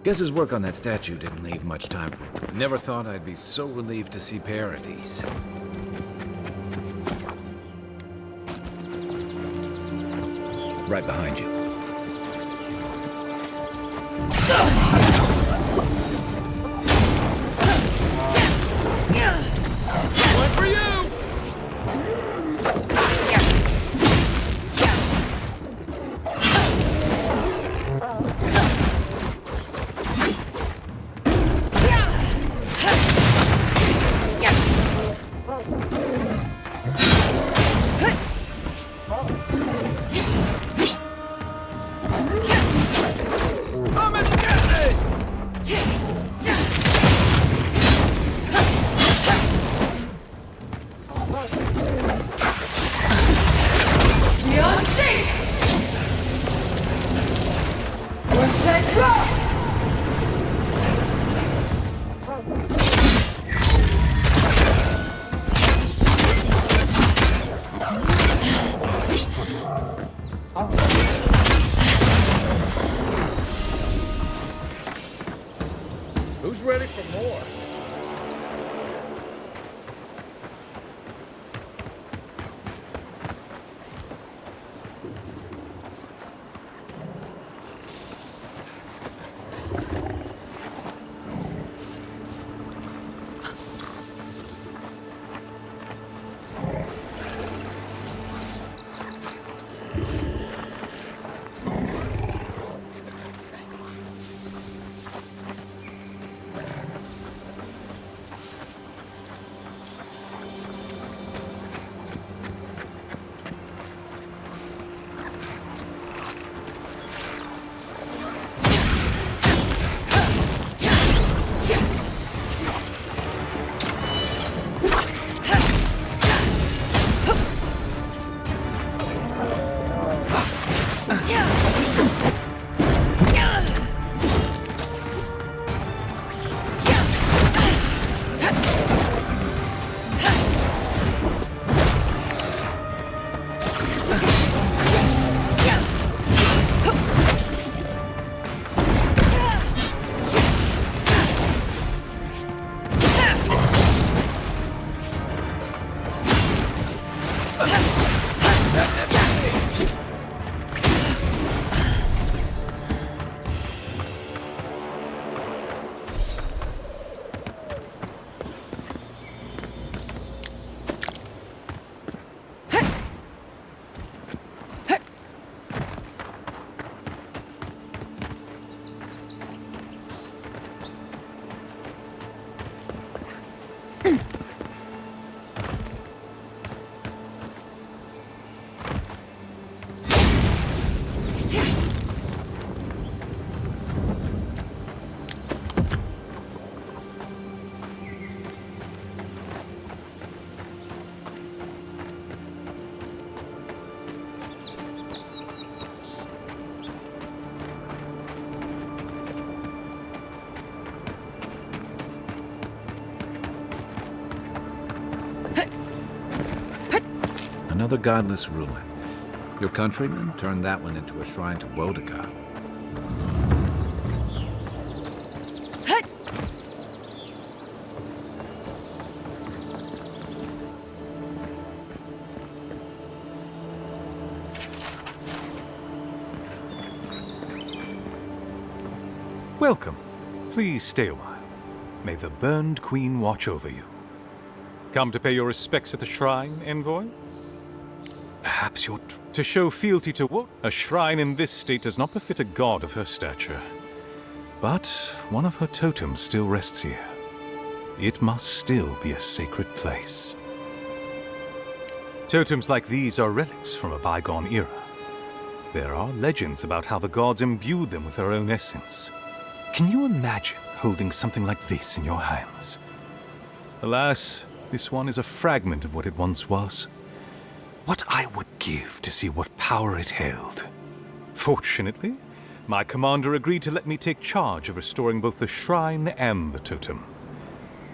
Guess his work on that statue didn't leave much time. Never thought I'd be so relieved to see parodies. Right behind you. One for you! Who's ready for more? Another godless ruin. Your countrymen turned that one into a shrine to Boudica. Welcome. Please stay a while. May the burned queen watch over you. Come to pay your respects at the shrine, envoy? Perhaps you're to show fealty to what? A shrine in this state does not befit a god of her stature. But one of her totems still rests here. It must still be a sacred place. Totems like these are relics from a bygone era. There are legends about how the gods imbued them with their own essence. Can you imagine holding something like this in your hands? Alas, this one is a fragment of what it once was. What I would give to see what power it held. Fortunately, my commander agreed to let me take charge of restoring both the shrine and the totem.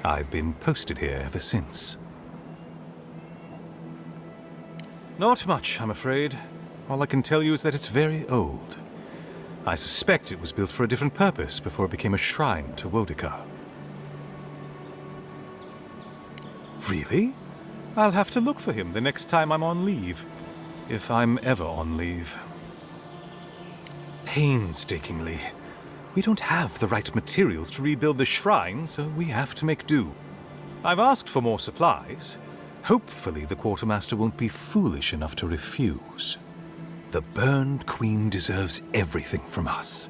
I've been posted here ever since. Not much, I'm afraid. All I can tell you is that it's very old. I suspect it was built for a different purpose before it became a shrine to Wodika. Really? I'll have to look for him the next time I'm on leave. If I'm ever on leave. Painstakingly. We don't have the right materials to rebuild the shrine, so we have to make do. I've asked for more supplies. Hopefully the quartermaster won't be foolish enough to refuse. The Burned Queen deserves everything from us.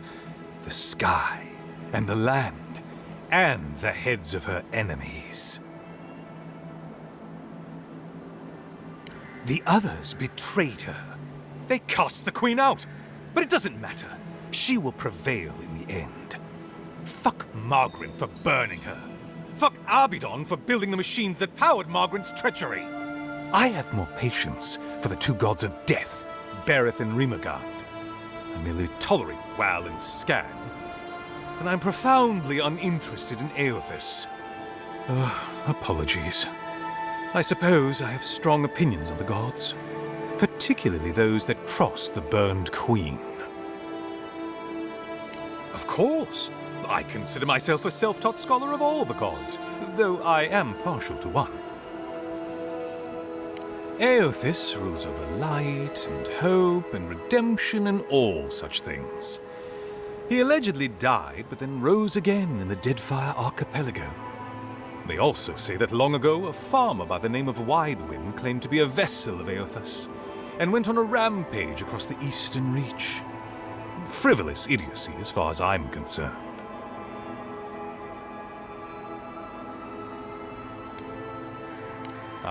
The sky, and the land, and the heads of her enemies. The others betrayed her. They cast the Queen out. But it doesn't matter. She will prevail in the end. Fuck Margaret for burning her. Fuck Abidon for building the machines that powered Margaret's treachery. I have more patience for the two gods of death, Bereth and Rimagard. I merely tolerate Wal and Scan. And I'm profoundly uninterested in Eothas. Apologies. I suppose I have strong opinions on the gods, particularly those that cross the Burned Queen. Of course, I consider myself a self-taught scholar of all the gods, though I am partial to one. Eothas rules over light and hope and redemption and all such things. He allegedly died, but then rose again in the Deadfire Archipelago. They also say that long ago, a farmer by the name of Widewind claimed to be a vessel of Eothas, and went on a rampage across the Eastern Reach. Frivolous idiocy as far as I'm concerned.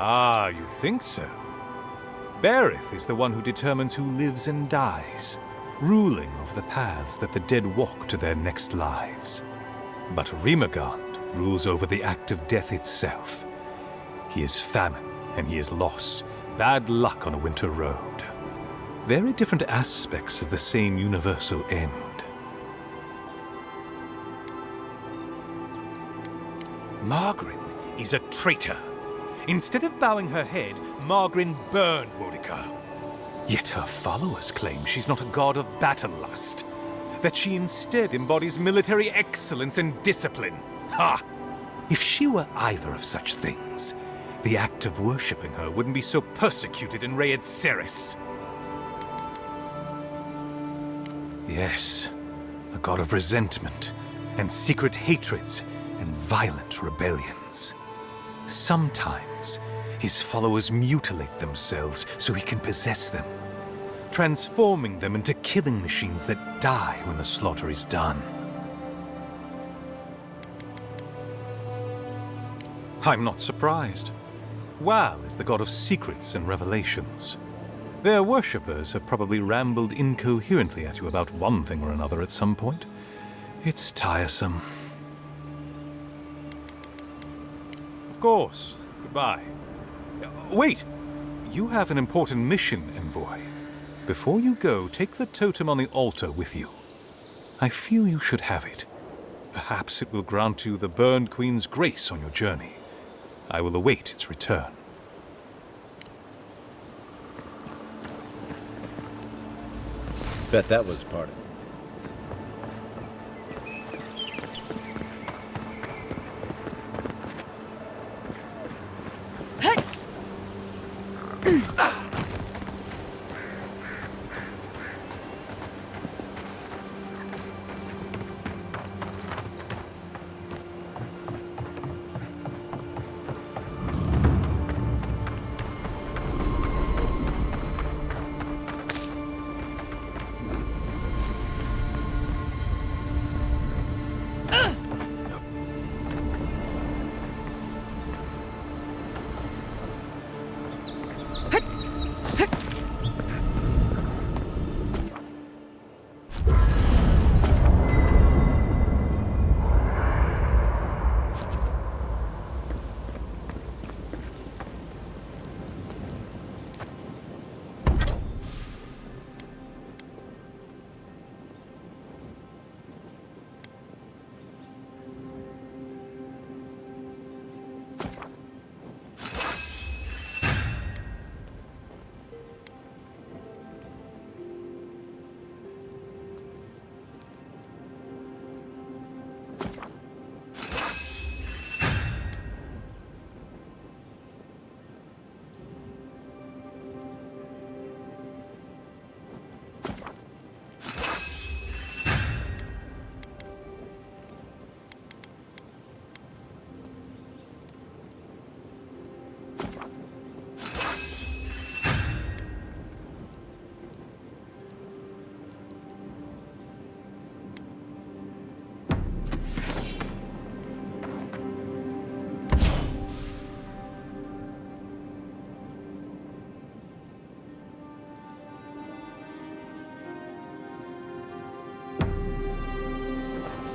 Ah, you'd think so. Bereth is the one who determines who lives and dies, ruling over the paths that the dead walk to their next lives. But Rimagard rules over the act of death itself. He is famine, and he is loss, bad luck on a winter road. Very different aspects of the same universal end. Margaret is a traitor. Instead of bowing her head, Margaret burned Wodika. Yet her followers claim she's not a god of battle lust, that she instead embodies military excellence and discipline. Ha! If she were either of such things, the act of worshipping her wouldn't be so persecuted in Rayed Ceres. Yes, a god of resentment, and secret hatreds, and violent rebellions. Sometimes, his followers mutilate themselves so he can possess them, transforming them into killing machines that die when the slaughter is done. I'm not surprised. Wal is the god of secrets and revelations. Their worshippers have probably rambled incoherently at you about one thing or another at some point. It's tiresome. Of course. Goodbye. Wait! You have an important mission, Envoy. Before you go, take the totem on the altar with you. I feel you should have it. Perhaps it will grant you the Burned Queen's grace on your journey. I will await its return. Bet that was part of it.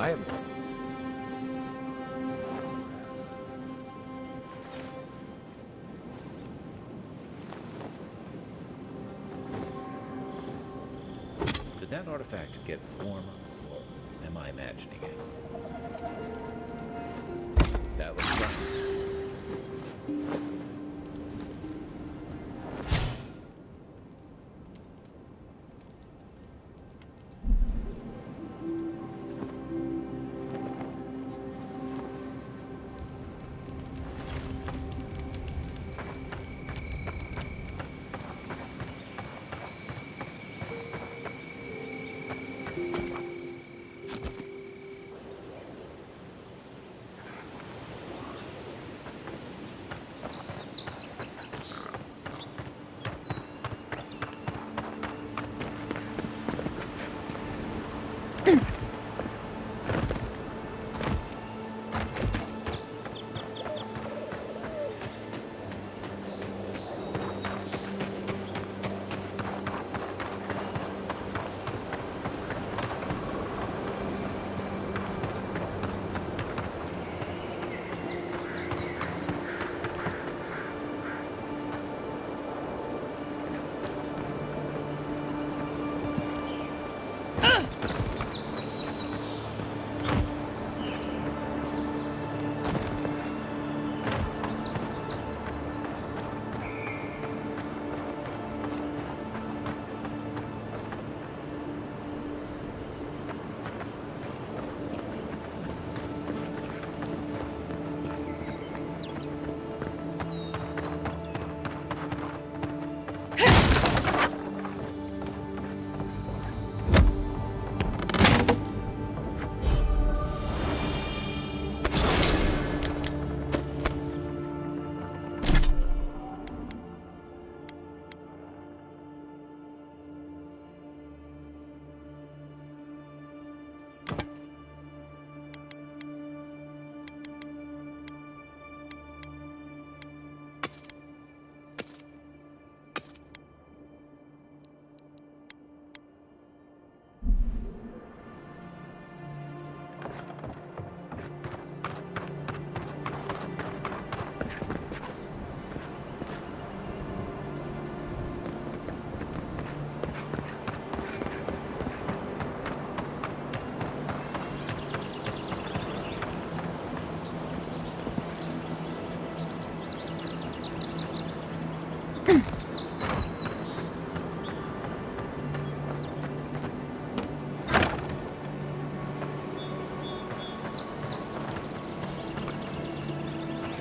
I am... Did that artifact get warmer, or am I imagining it? That looks right.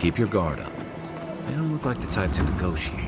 Keep your guard up. They don't look like the type to negotiate.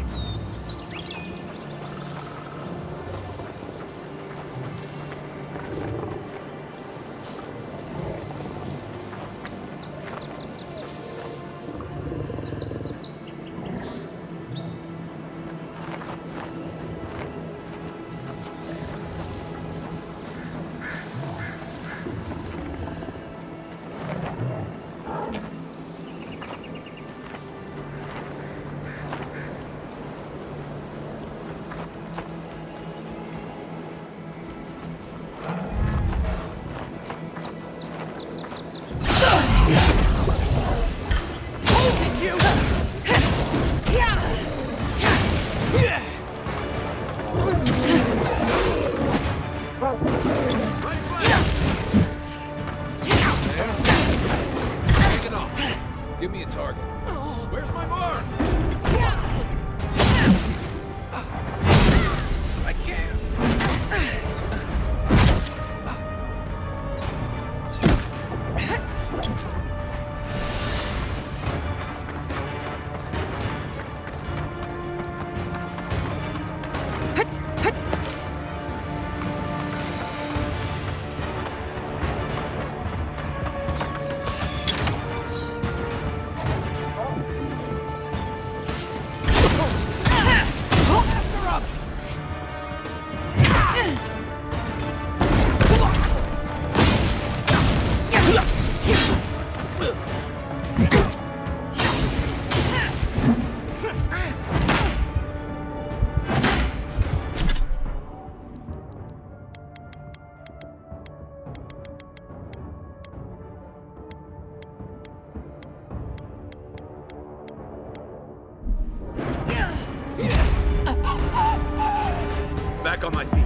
back on my feet.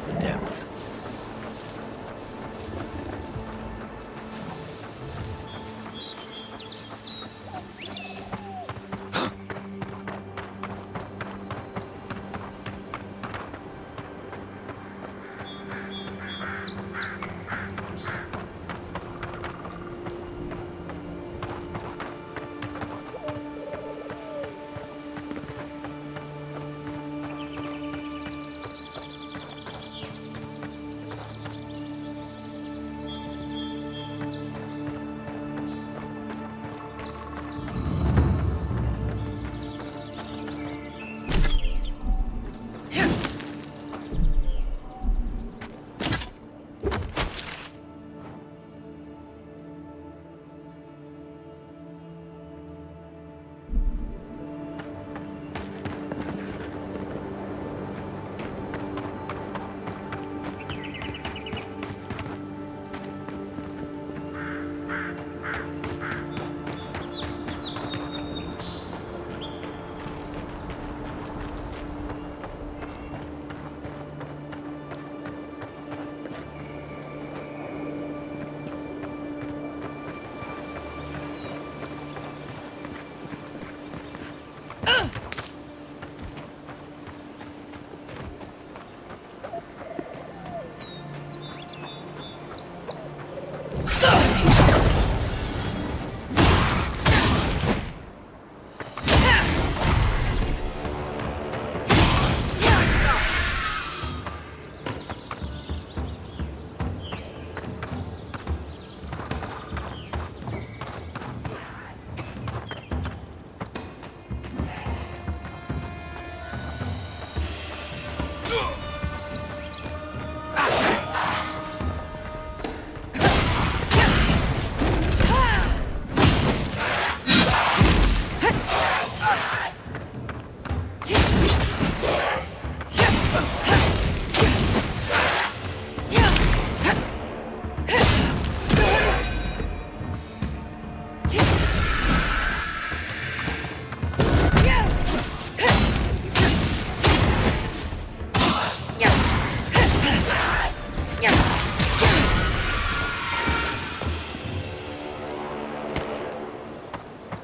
The depths.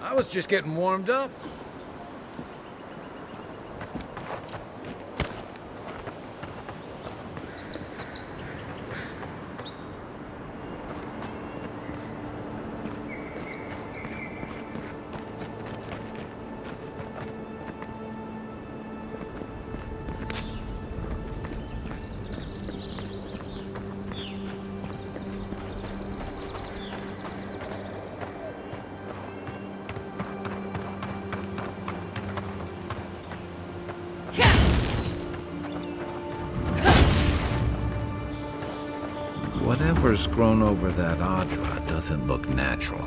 I was just getting warmed up. Whatever's grown over that Audra doesn't look natural.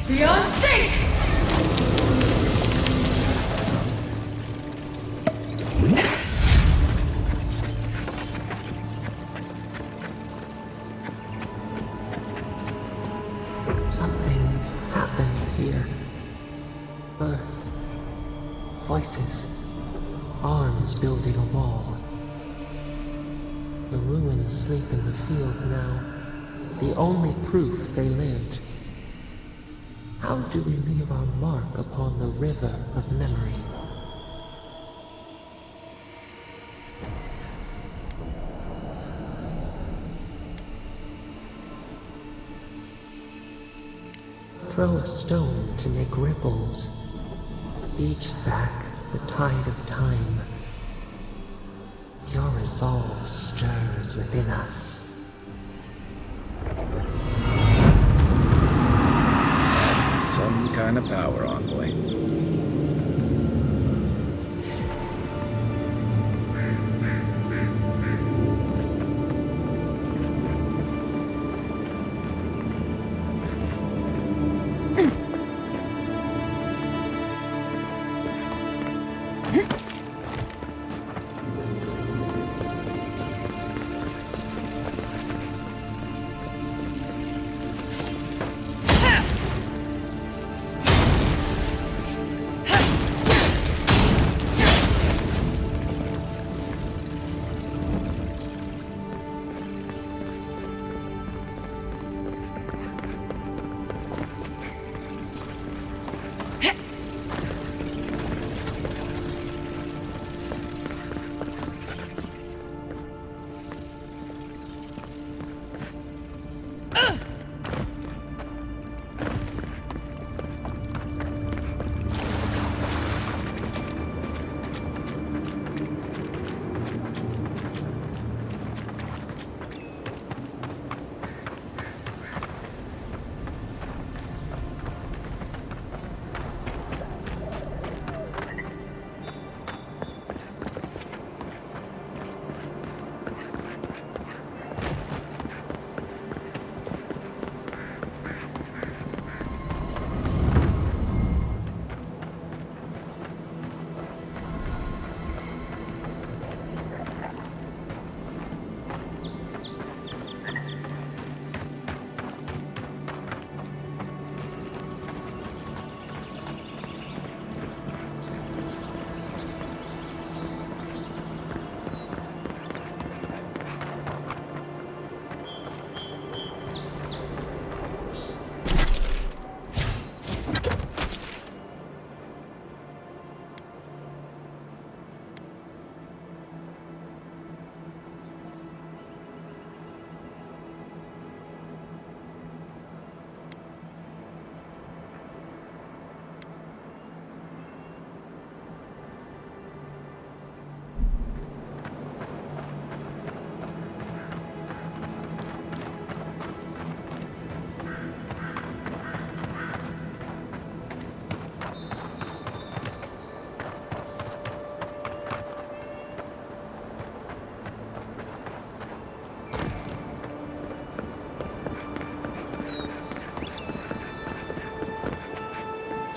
Beyond sight! Something happened here. Birth. Voices. Arms building a wall. The ruins sleep in the field now. The only proof they lived. How do we leave our mark upon the river of memory? Throw a stone to make ripples. Beat back the tide of time. Your resolve stirs within us. Some kind of power envoy.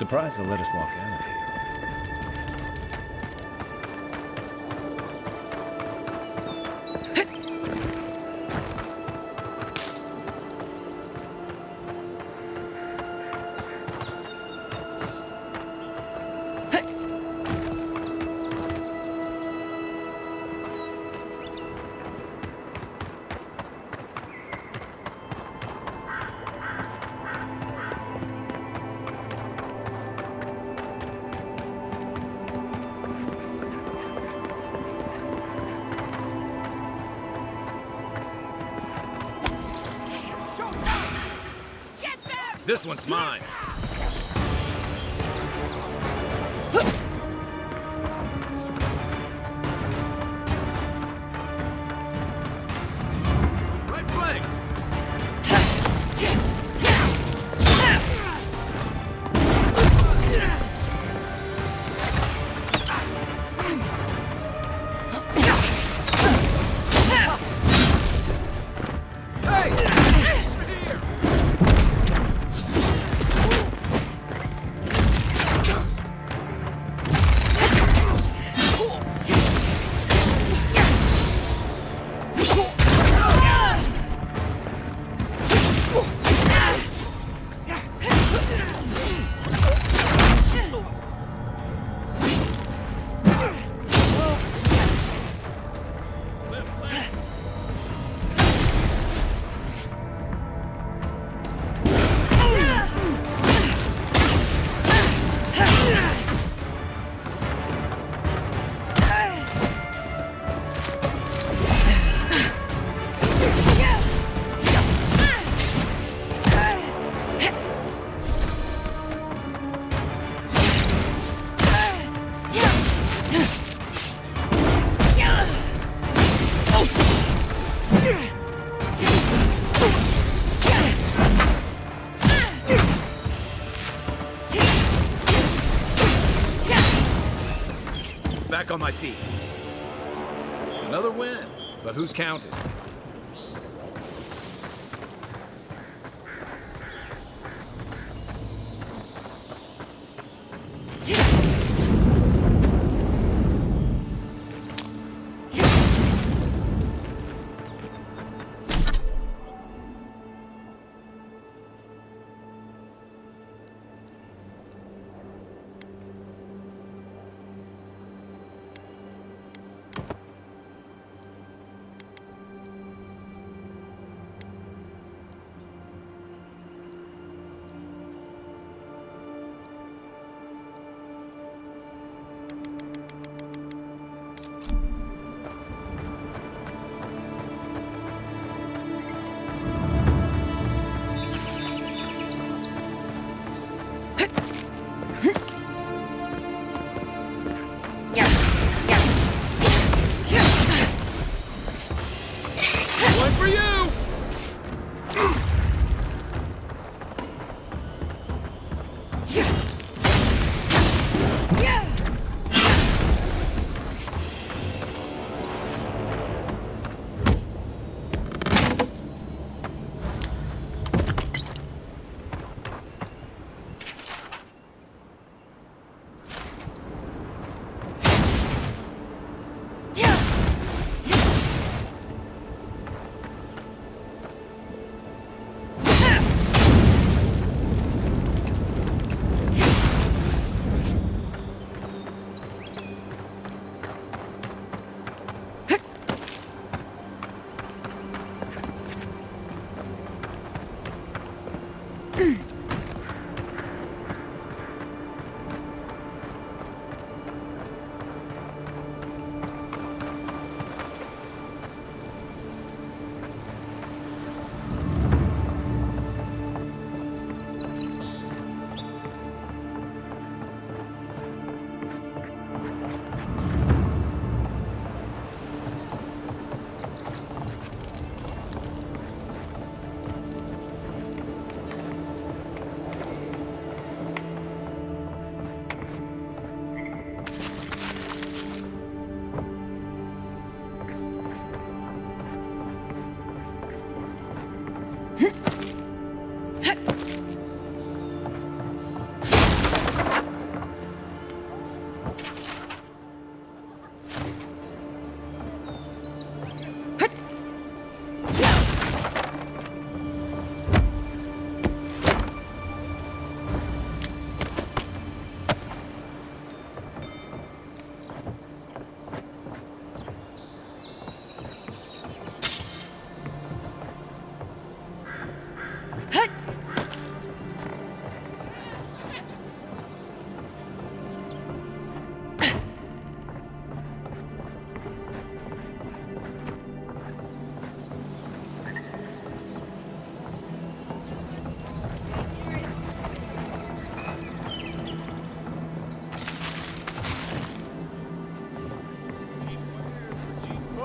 Surprised they'll let us walk out of here. This one's mine. Right flank. Back on my feet. Another win, but who's counting?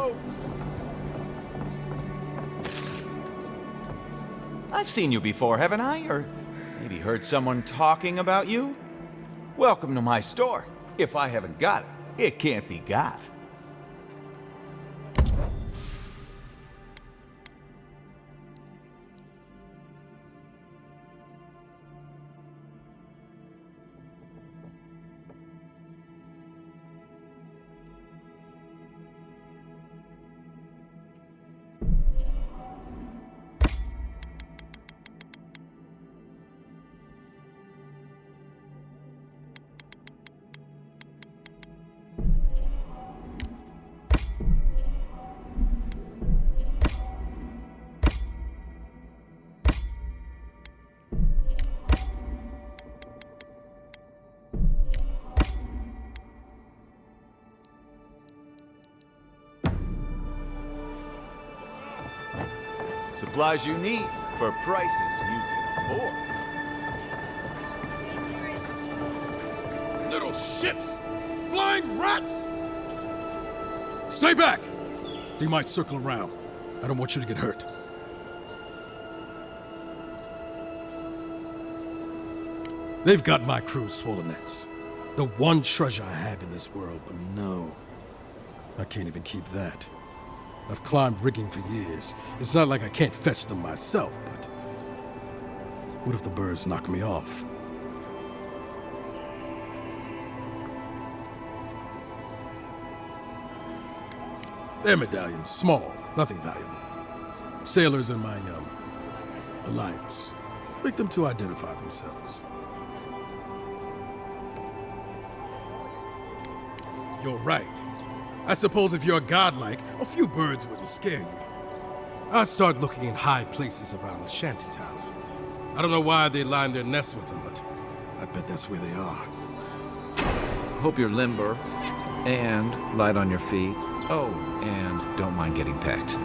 goes! I've seen you before, haven't I? Or maybe heard someone talking about you? Welcome to my store. If I haven't got it, it can't be got. Supplies you need for prices you can afford. Little shits! Flying rats! Stay back! He might circle around. I don't want you to get hurt. They've got my crew's swollen nets. The one treasure I have in this world, but no. I can't even keep that. I've climbed rigging for years. It's not like I can't fetch them myself, but... what if the birds knock me off? Their medallions, small, nothing valuable. Sailors in my, alliance. Make them to identify themselves. You're right. I suppose if you're godlike, a few birds wouldn't scare you. I'd start looking in high places around the shantytown. I don't know why they line their nests with them, but I bet that's where they are. Hope you're limber and light on your feet. Oh, and don't mind getting pecked.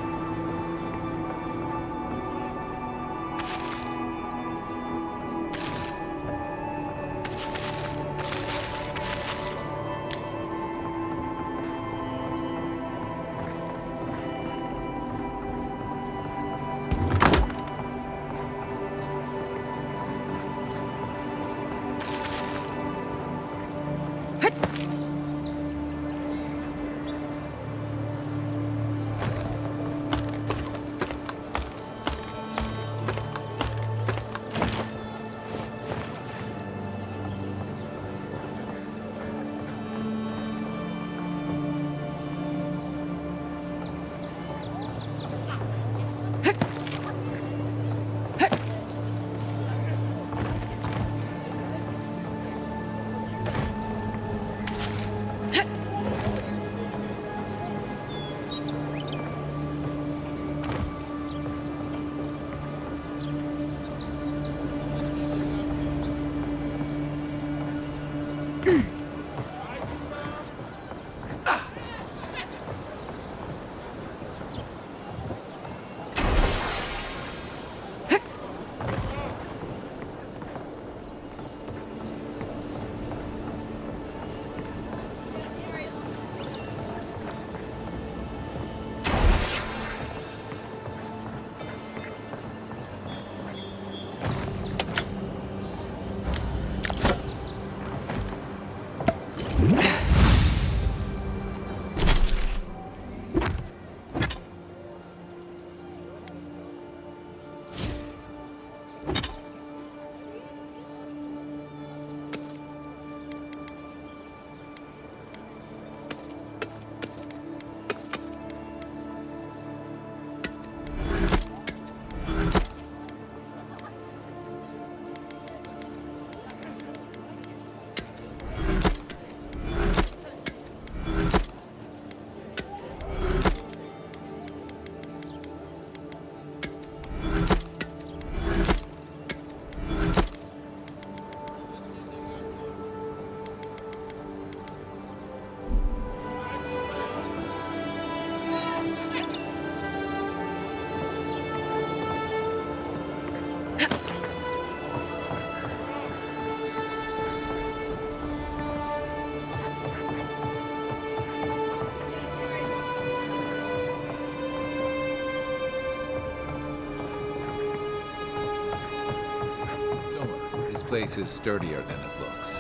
place is sturdier than it looks.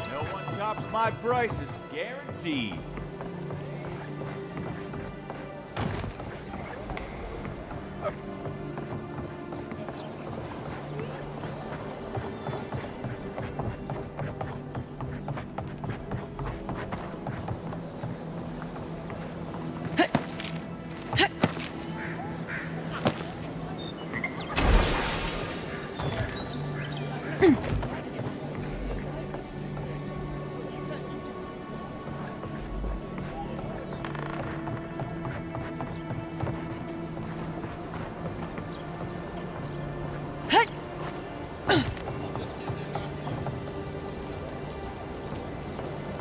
No one tops my prices, guaranteed.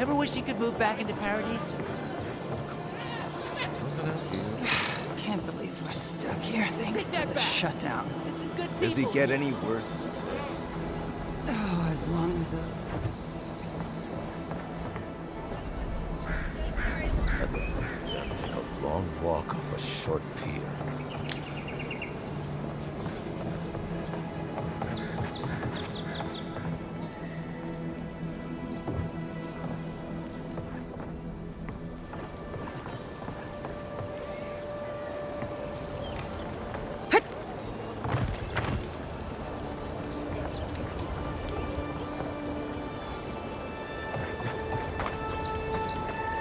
Ever wish you could move back into Paradise? Can't believe we're stuck here thanks to the shutdown. Does he get any worse than this? Oh, as long as those... I'd love to take a long walk off a short pier.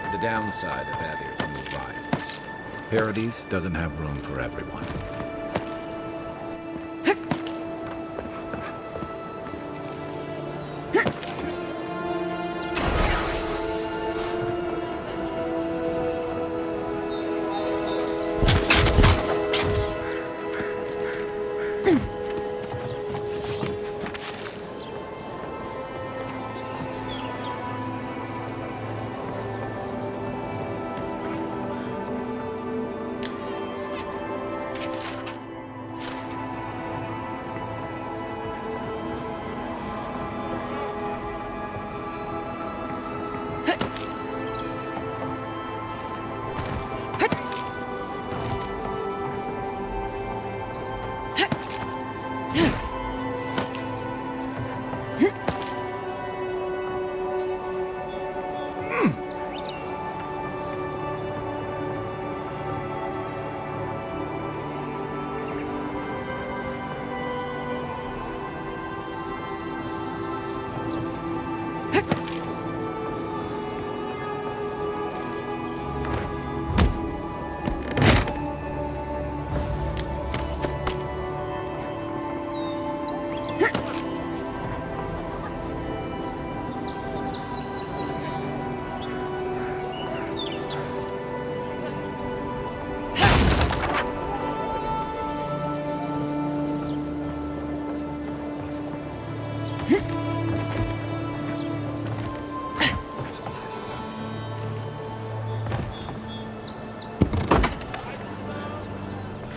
The downside of having to move rivals. Paradise doesn't have room for everyone.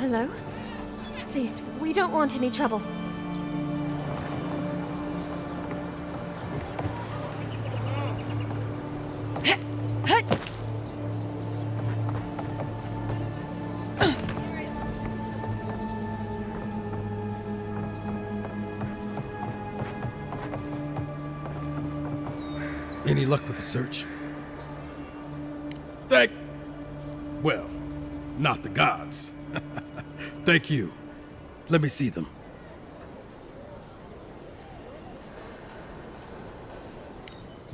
Hello? Please, we don't want any trouble. Any luck with the search? Well, not the gods. Thank you. Let me see them.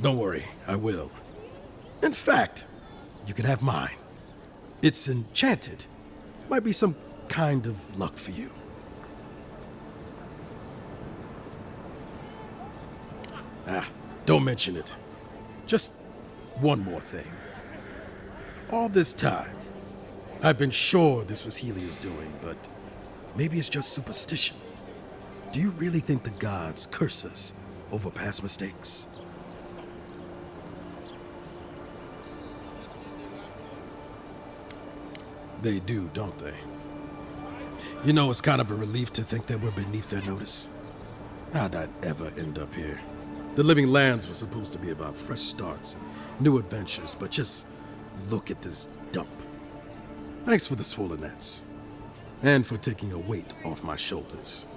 Don't worry, I will. In fact, you can have mine. It's enchanted. Might be some kind of luck for you. Don't mention it. Just one more thing. All this time, I've been sure this was Helia's doing, but maybe it's just superstition. Do you really think the gods curse us over past mistakes? They do, don't they? You know, it's kind of a relief to think that we're beneath their notice. How'd I ever end up here? The Living Lands was supposed to be about fresh starts and new adventures, but just look at this dump. Thanks for the swollen nets. And for taking a weight off my shoulders.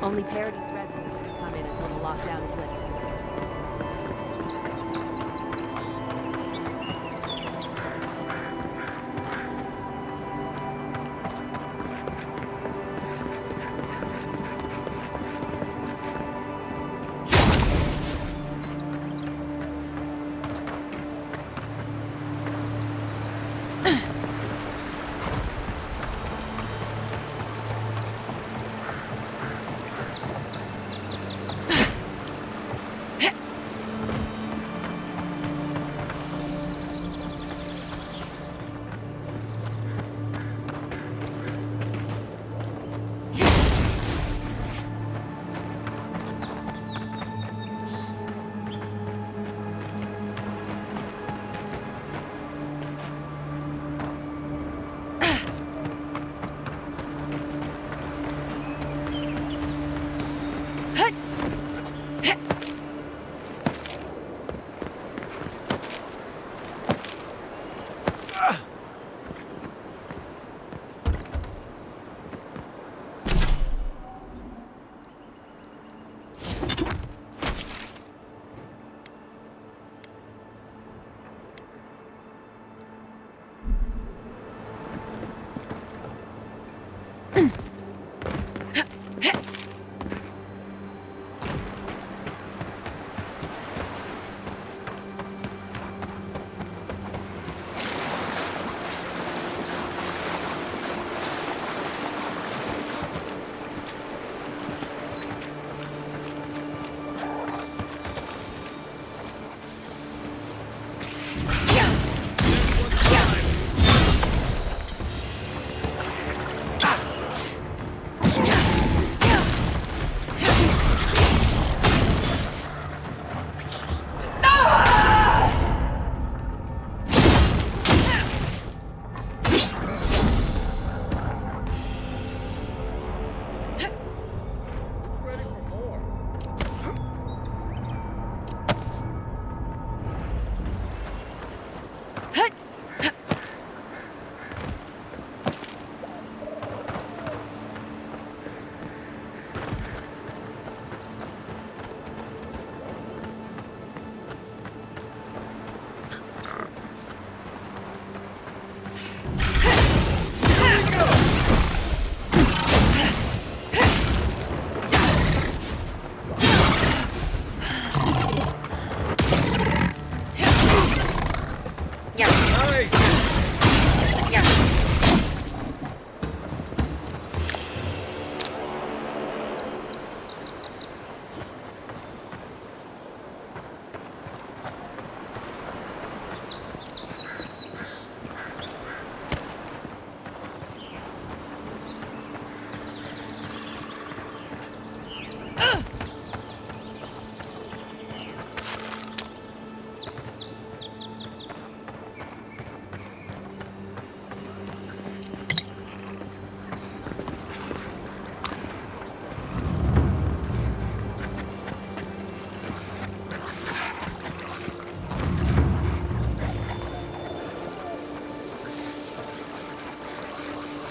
Only Paradise residents can come in until the lockdown is lifted.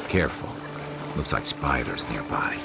Careful. Looks like spiders nearby.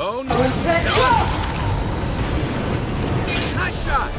Oh no! Nice shot!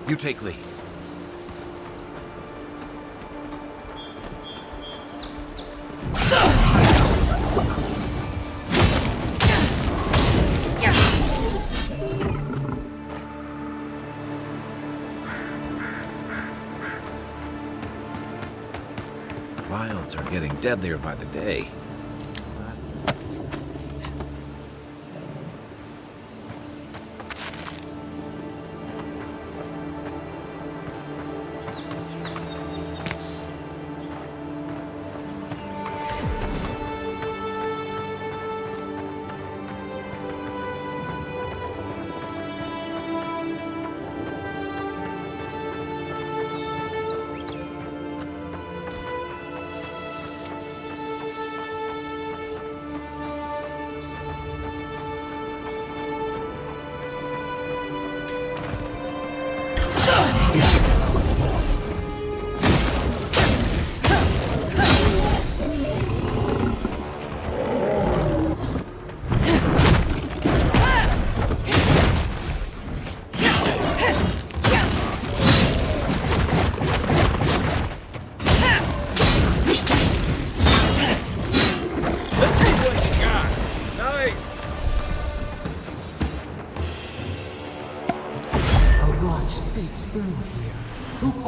You take lead. Wilds are getting deadlier by the day.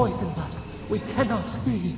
poisons us. We cannot see.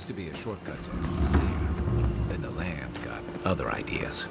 To be a shortcut to Historia, and the land got other ideas.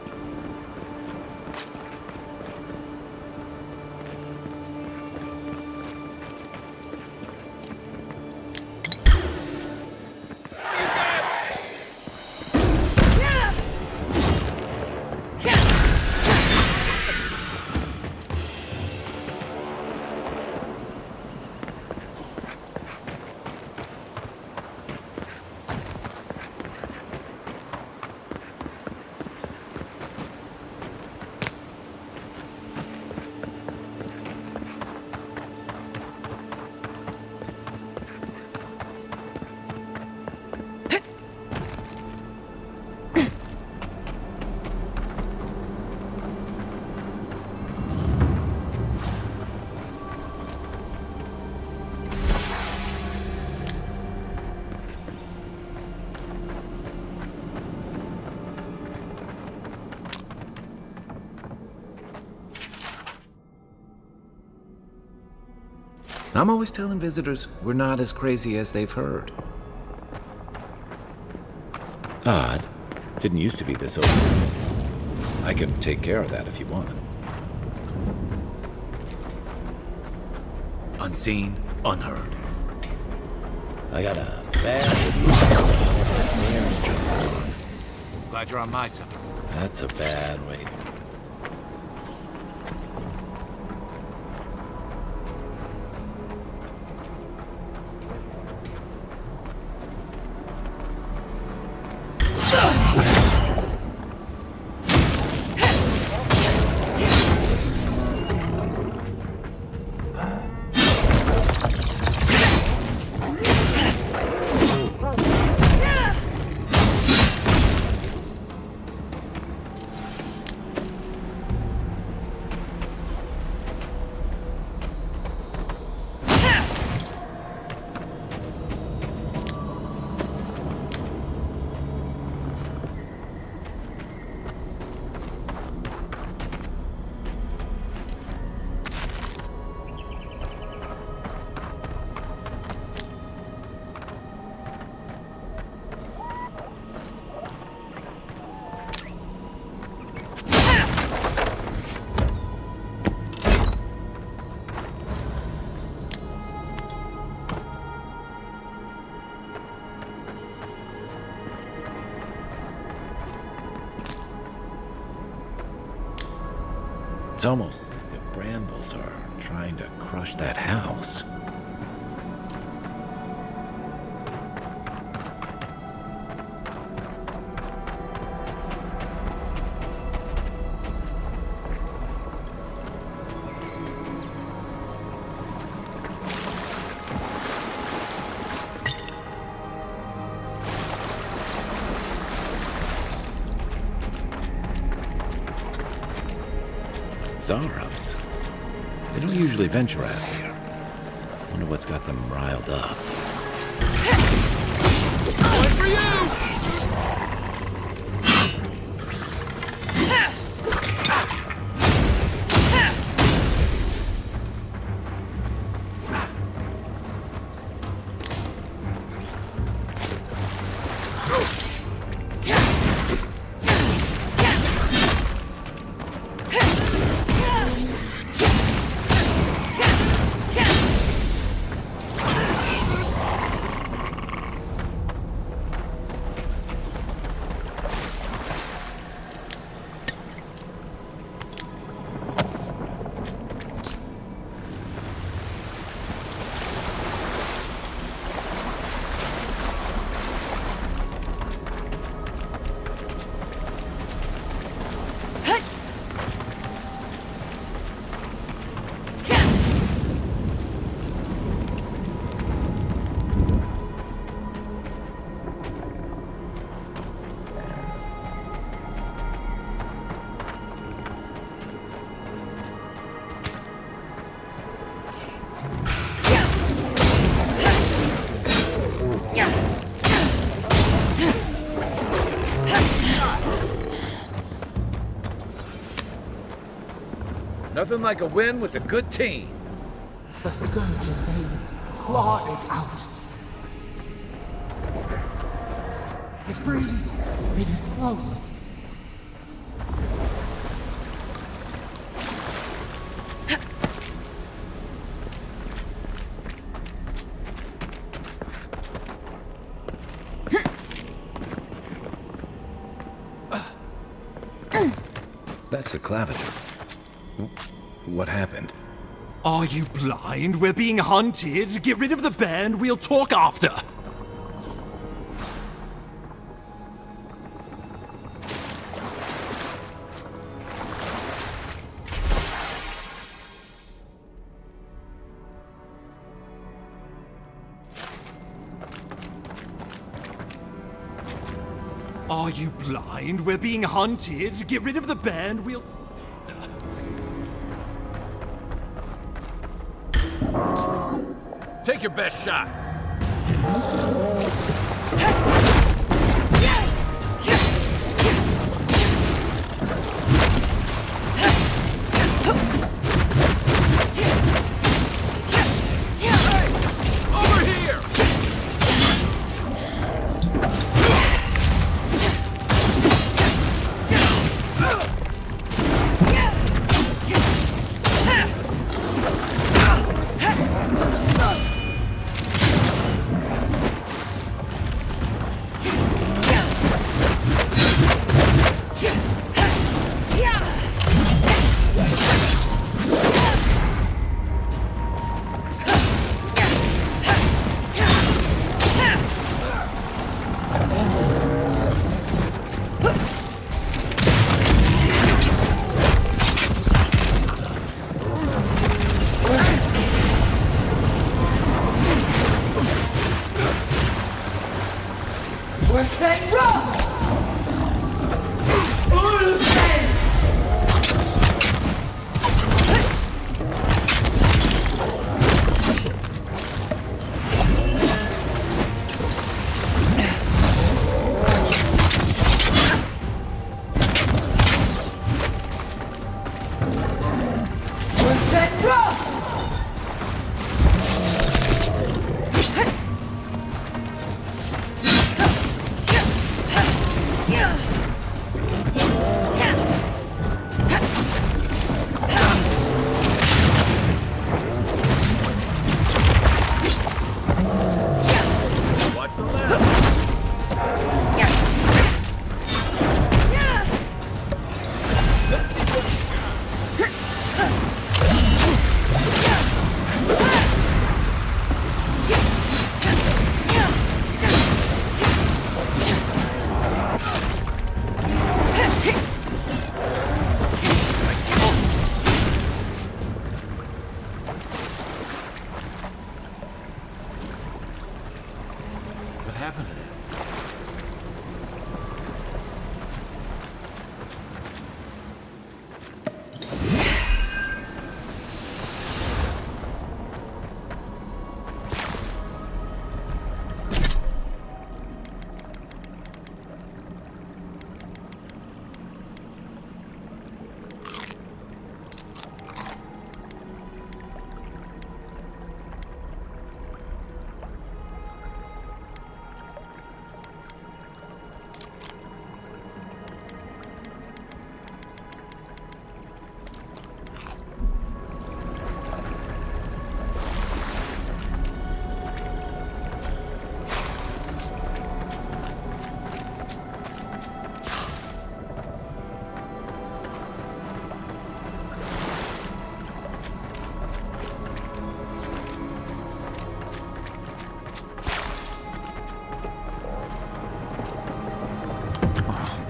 I'm always telling visitors we're not as crazy as they've heard. Odd. Didn't used to be this open. I can take care of that if you want. Unseen, unheard. I got a bad... Glad you're on my side. That's a bad way. It's almost like the brambles are trying to crush that house. Zarups. They don't usually venture out here. Wonder what's got them riled up. Going for you! Nothing like a win with a good team. The scourge invades. Claw it out. It breathes. It is close. That's the claviger. What happened? Are you blind? We're being hunted. Get rid of the band. We'll talk after. Are you blind? We're being hunted. Get rid of the band. We'll... Take your best shot. Over here!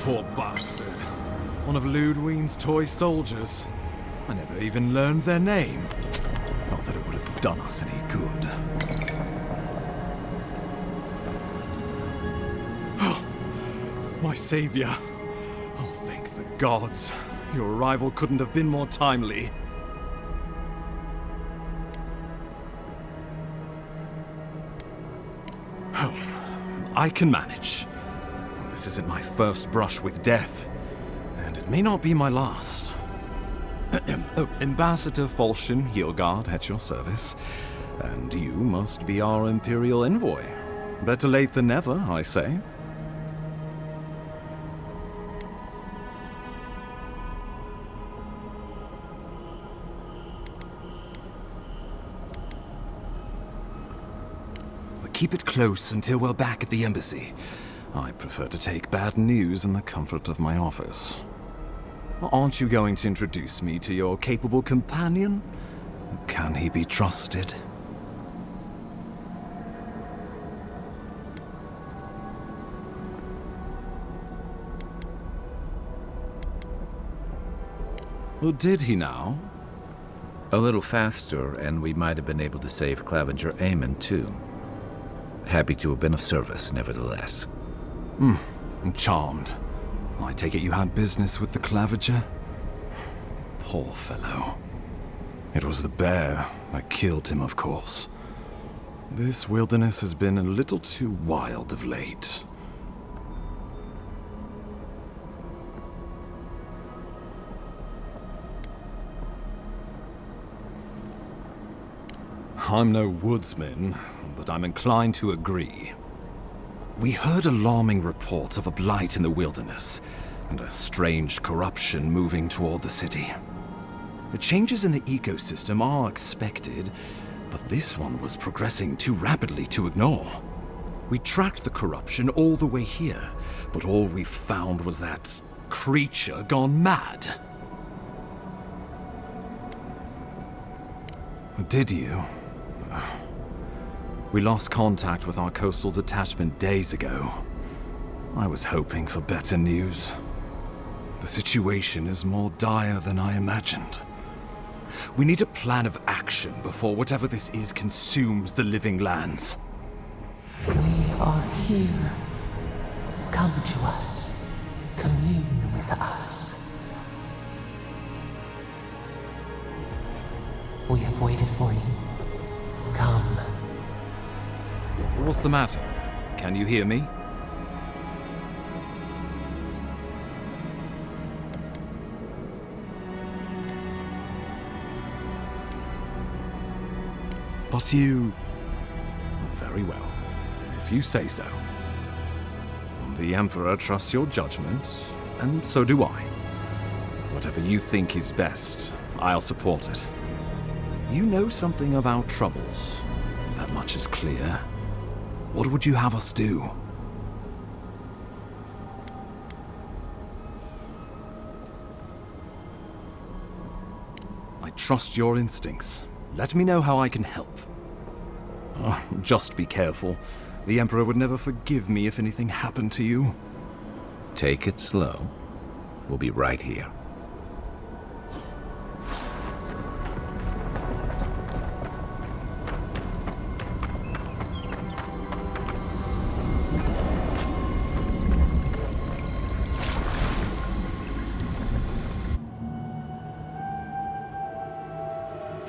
Poor bastard. One of Ludwine's toy soldiers. I never even learned their name. Not that it would have done us any good. Oh, my savior. Oh, thank the gods. Your arrival couldn't have been more timely. Oh, I can manage. This isn't my first brush with death, and it may not be my last. Oh, Ambassador Falchion Hiergard at your service. And you must be our Imperial envoy. Better late than never, I say. Keep it close until we're back at the embassy. I prefer to take bad news in the comfort of my office. Aren't you going to introduce me to your capable companion? Can he be trusted? Or did he now? A little faster, and we might have been able to save Clavenger Aemon, too. Happy to have been of service, nevertheless. I'm charmed. I take it you had business with the Clavenger? Poor fellow. It was the bear that killed him, of course. This wilderness has been a little too wild of late. I'm no woodsman, but I'm inclined to agree. We heard alarming reports of a blight in the wilderness, and a strange corruption moving toward the city. The changes in the ecosystem are expected, but this one was progressing too rapidly to ignore. We tracked the corruption all the way here, but all we found was that creature gone mad. Did you? We lost contact with our coastal detachment days ago. I was hoping for better news. The situation is more dire than I imagined. We need a plan of action before whatever this is consumes the living lands. We are here. Come to us. Commune with us. We have waited for you. Come. What's the matter? Can you hear me? But you... Very well, if you say so. The Emperor trusts your judgment, and so do I. Whatever you think is best, I'll support it. You know something of our troubles. That much is clear. What would you have us do? I trust your instincts. Let me know how I can help. Oh, just be careful. The Emperor would never forgive me if anything happened to you. Take it slow. We'll be right here.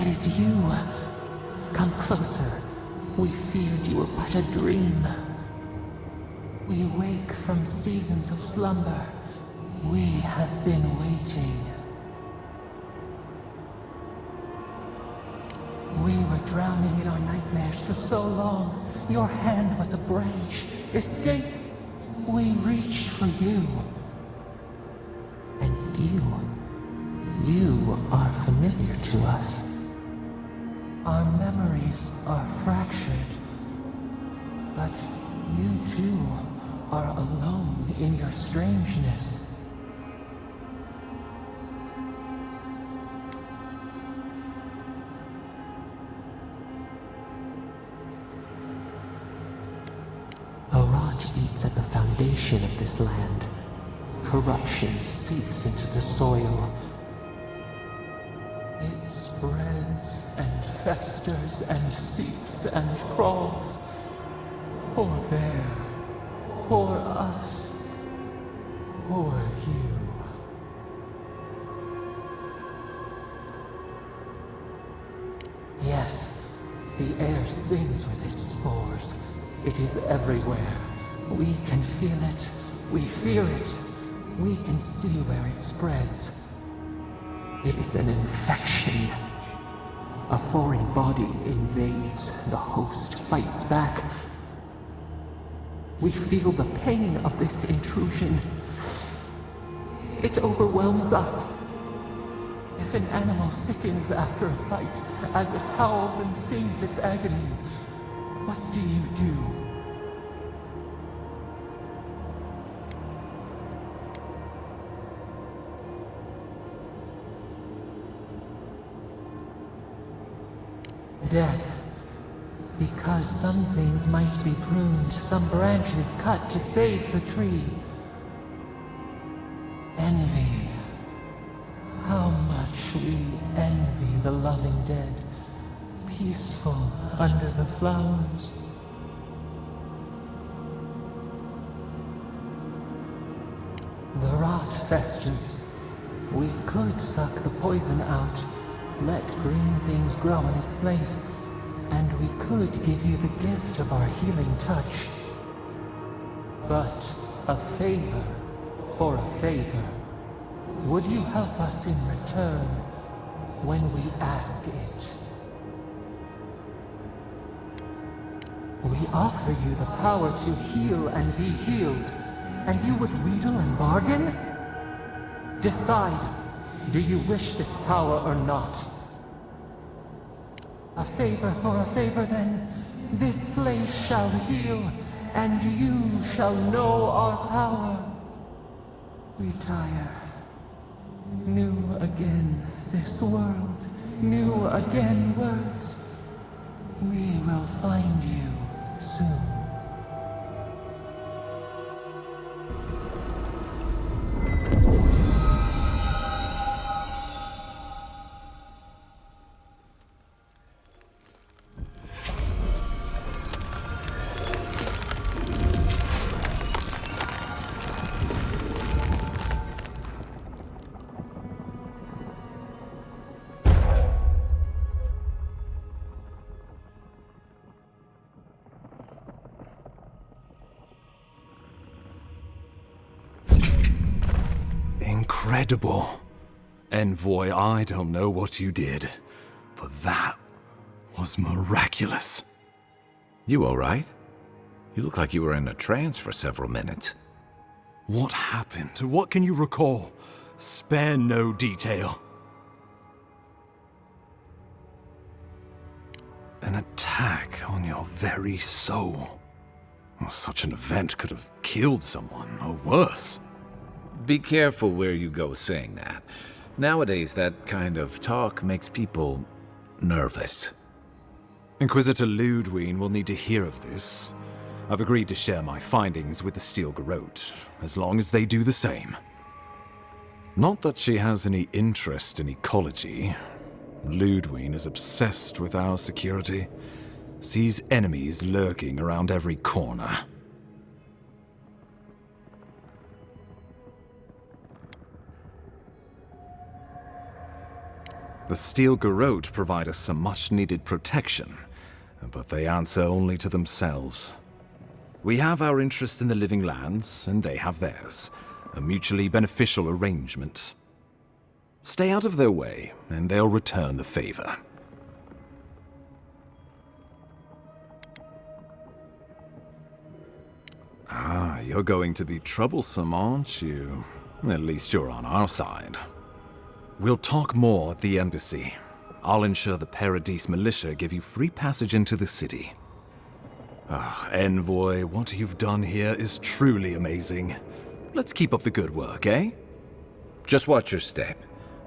It is you. Come closer. We feared you were but a dream. We awake from seasons of slumber. We have been waiting. We were drowning in our nightmares for so long. Your hand was a branch. Escape. We reached for you. And you are familiar to us. Our memories are fractured, but you too are alone in your strangeness. A rot eats at the foundation of this land. Corruption seeps into the soil. It spreads and festers and seeps and crawls. Poor bear. Poor us. Poor you. Yes, the air sings with its spores. It is everywhere. We can feel it. We feel it. We can see where it spreads. It is an infection. A foreign body invades, the host fights back. We feel the pain of this intrusion. It overwhelms us. If an animal sickens after a fight, as it howls and sings its agony, what do you do? Death. Because some things might be pruned, some branches cut to save the tree. Envy. How much we envy the loving dead, peaceful under the flowers. The rot festers. We could suck the poison out, let green things grow in its place, and we could give you the gift of our healing touch. But a favor for a favor. Would you help us in return when we ask it? We offer you the power to heal and be healed, and you would wheedle and bargain? Decide. Do you wish this power or not? A favor for a favor then. This place shall heal, and you shall know our power. Retire. New again this world, new again words. We will find you soon. Incredible. Envoy, I don't know what you did, but that was miraculous. You all right? You look like you were in a trance for several minutes. What happened? What can you recall? Spare no detail. An attack on your very soul. Well, such an event could have killed someone, or worse. Be careful where you go saying that. Nowadays, that kind of talk makes people nervous. Inquisitor Ludwig will need to hear of this. I've agreed to share my findings with the Steel Garrote, as long as they do the same. Not that she has any interest in ecology. Ludwig is obsessed with our security, sees enemies lurking around every corner. The Steel Garrote provide us some much-needed protection, but they answer only to themselves. We have our interest in the living lands, and they have theirs. A mutually beneficial arrangement. Stay out of their way, and they'll return the favor. Ah, you're going to be troublesome, aren't you? At least you're on our side. We'll talk more at the embassy. I'll ensure the Paradise militia give you free passage into the city. Ah, Envoy, what you've done here is truly amazing. Let's keep up the good work, eh? Just watch your step.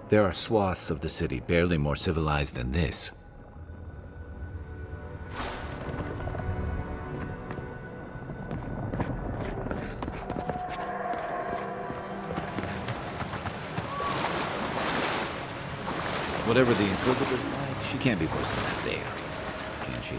There are swaths of the city barely more civilized than this. Whatever the Inquisitor's like, she can't be worse than that there, can she?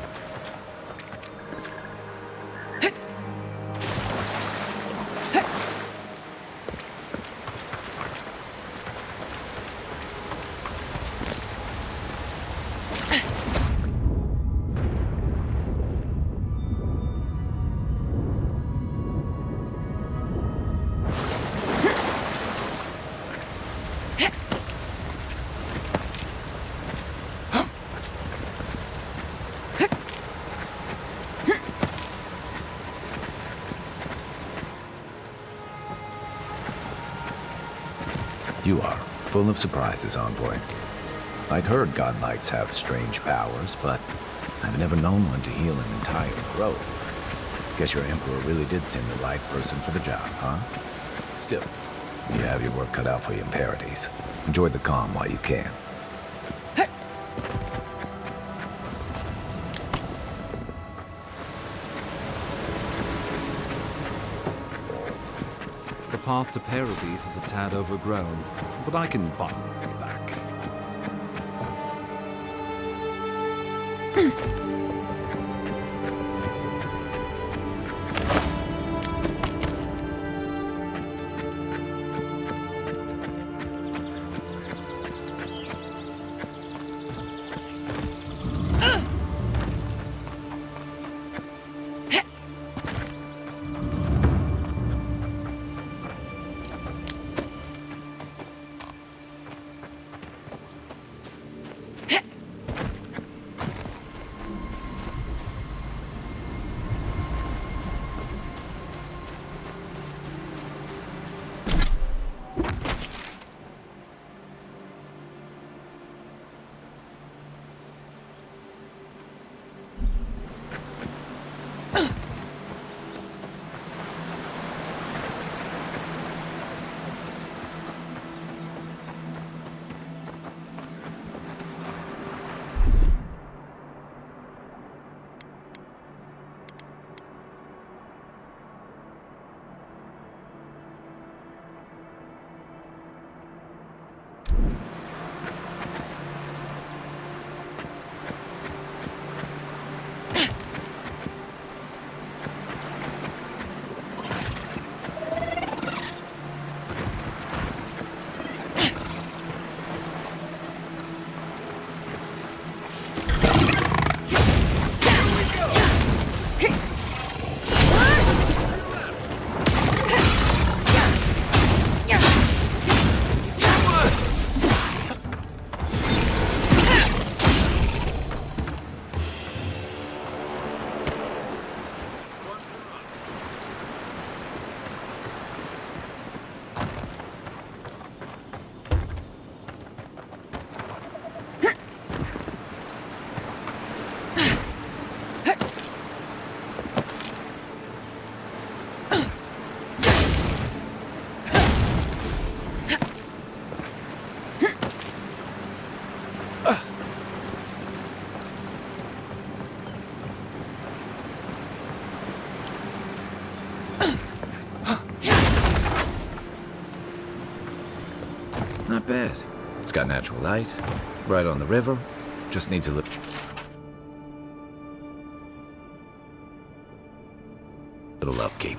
you are, full of surprises, envoy. I'd heard godlights have strange powers, but I've never known one to heal an entire grove. Guess your emperor really did send the right person for the job, huh? Still, you have your work cut out for you in Paradise. Enjoy the calm while you can. The path to Paradise is a tad overgrown, but I can find my way back. Not bad. It's got natural light, right on the river. Just needs a little upkeep.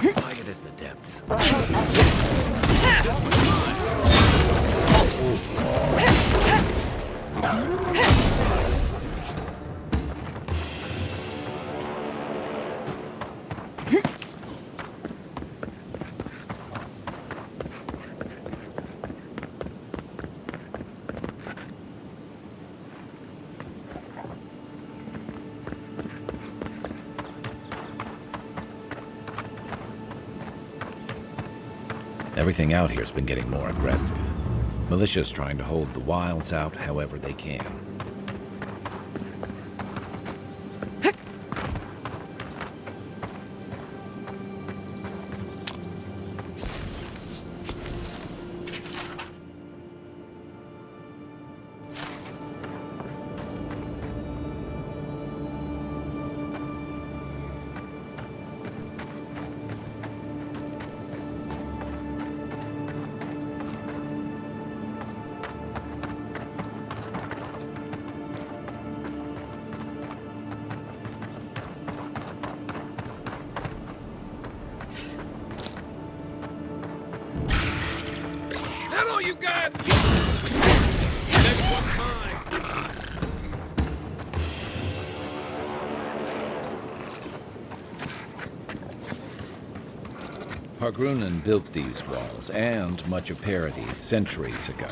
Quiet as the depths. Everything out here's been getting more aggressive. Militia's trying to hold the wilds out however they can. Hargrunnen built these walls, and much of Paradis centuries ago.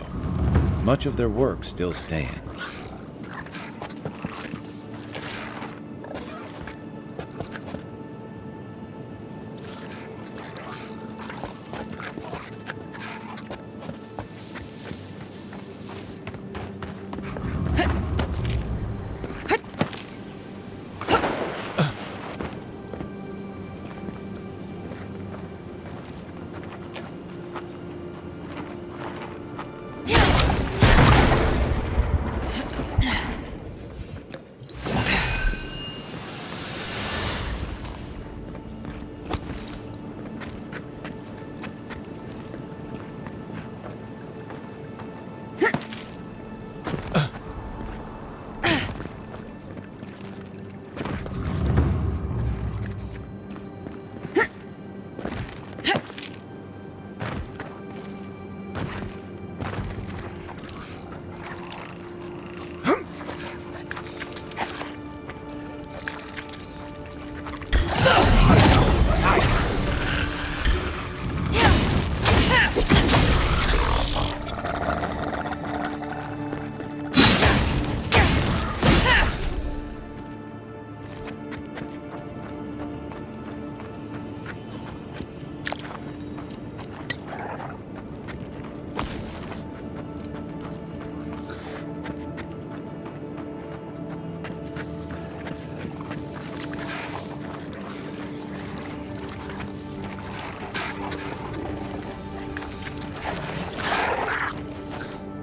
Much of their work still stands.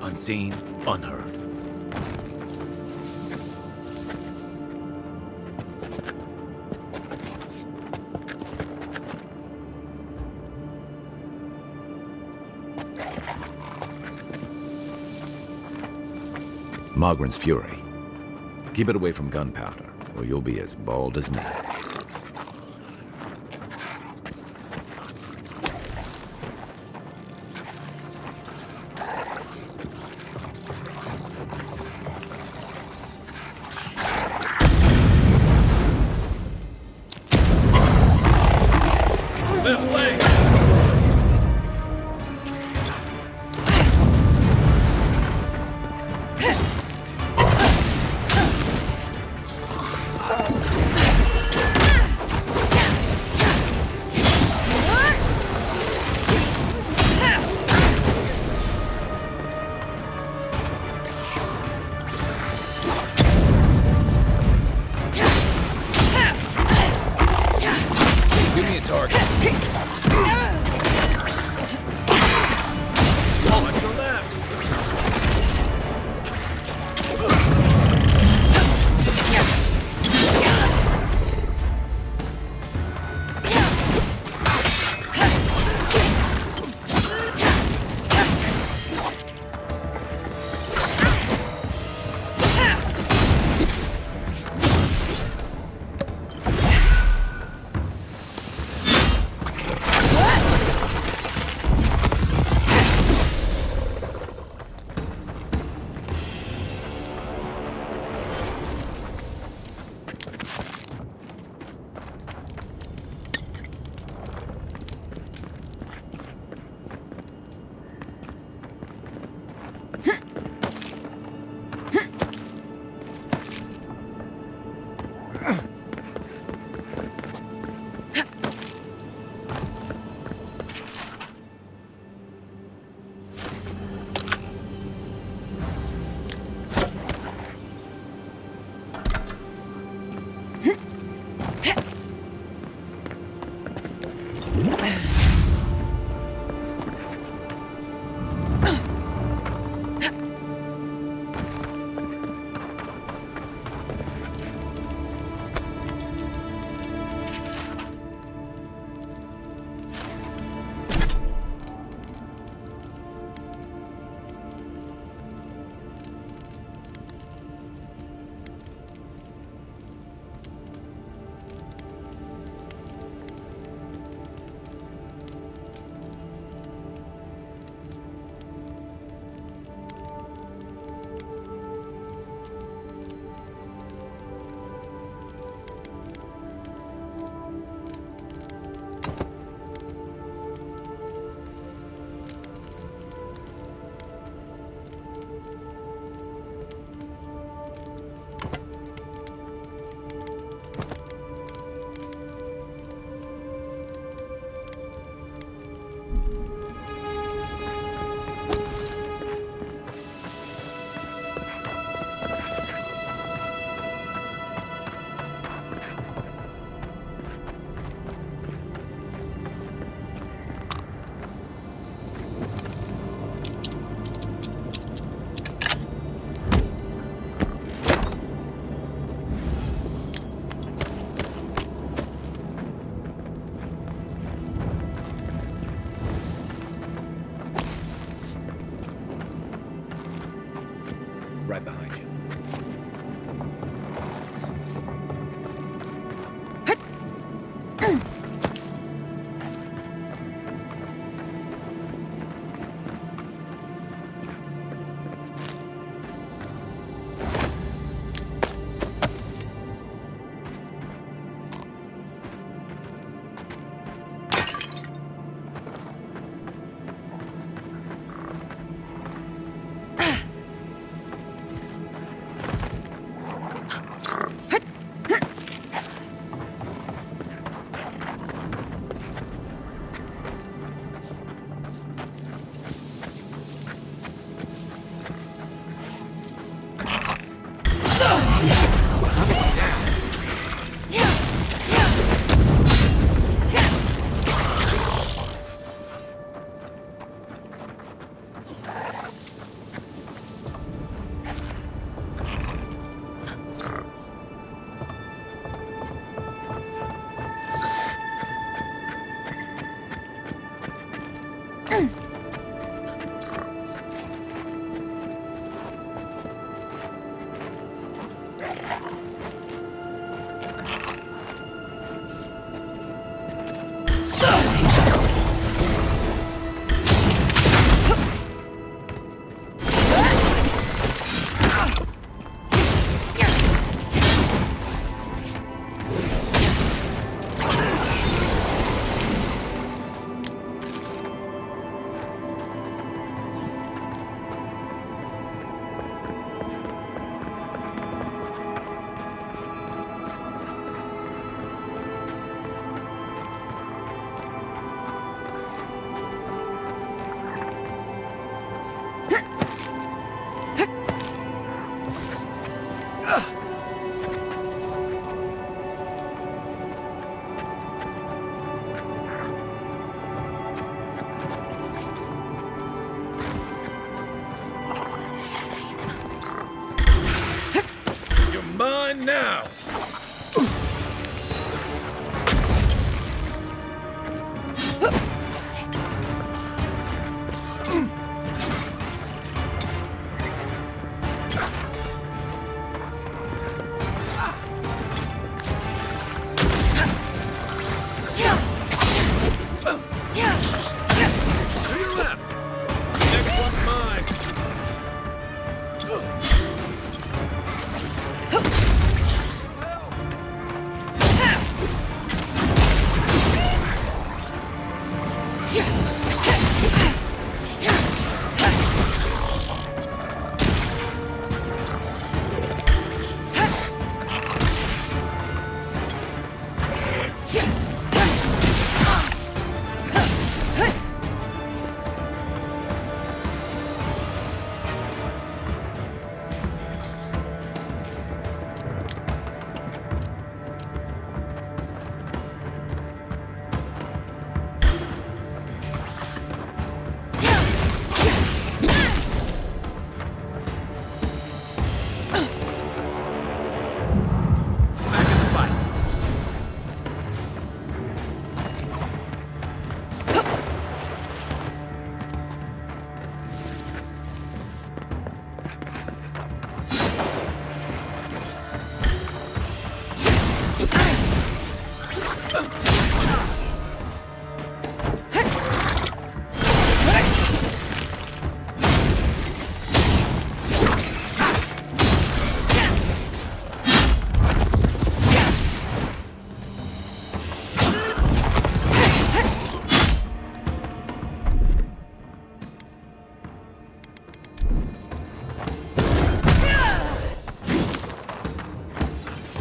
Unseen, unheard. Mogren's fury. Keep it away from gunpowder, or you'll be as bald as me. Mine now!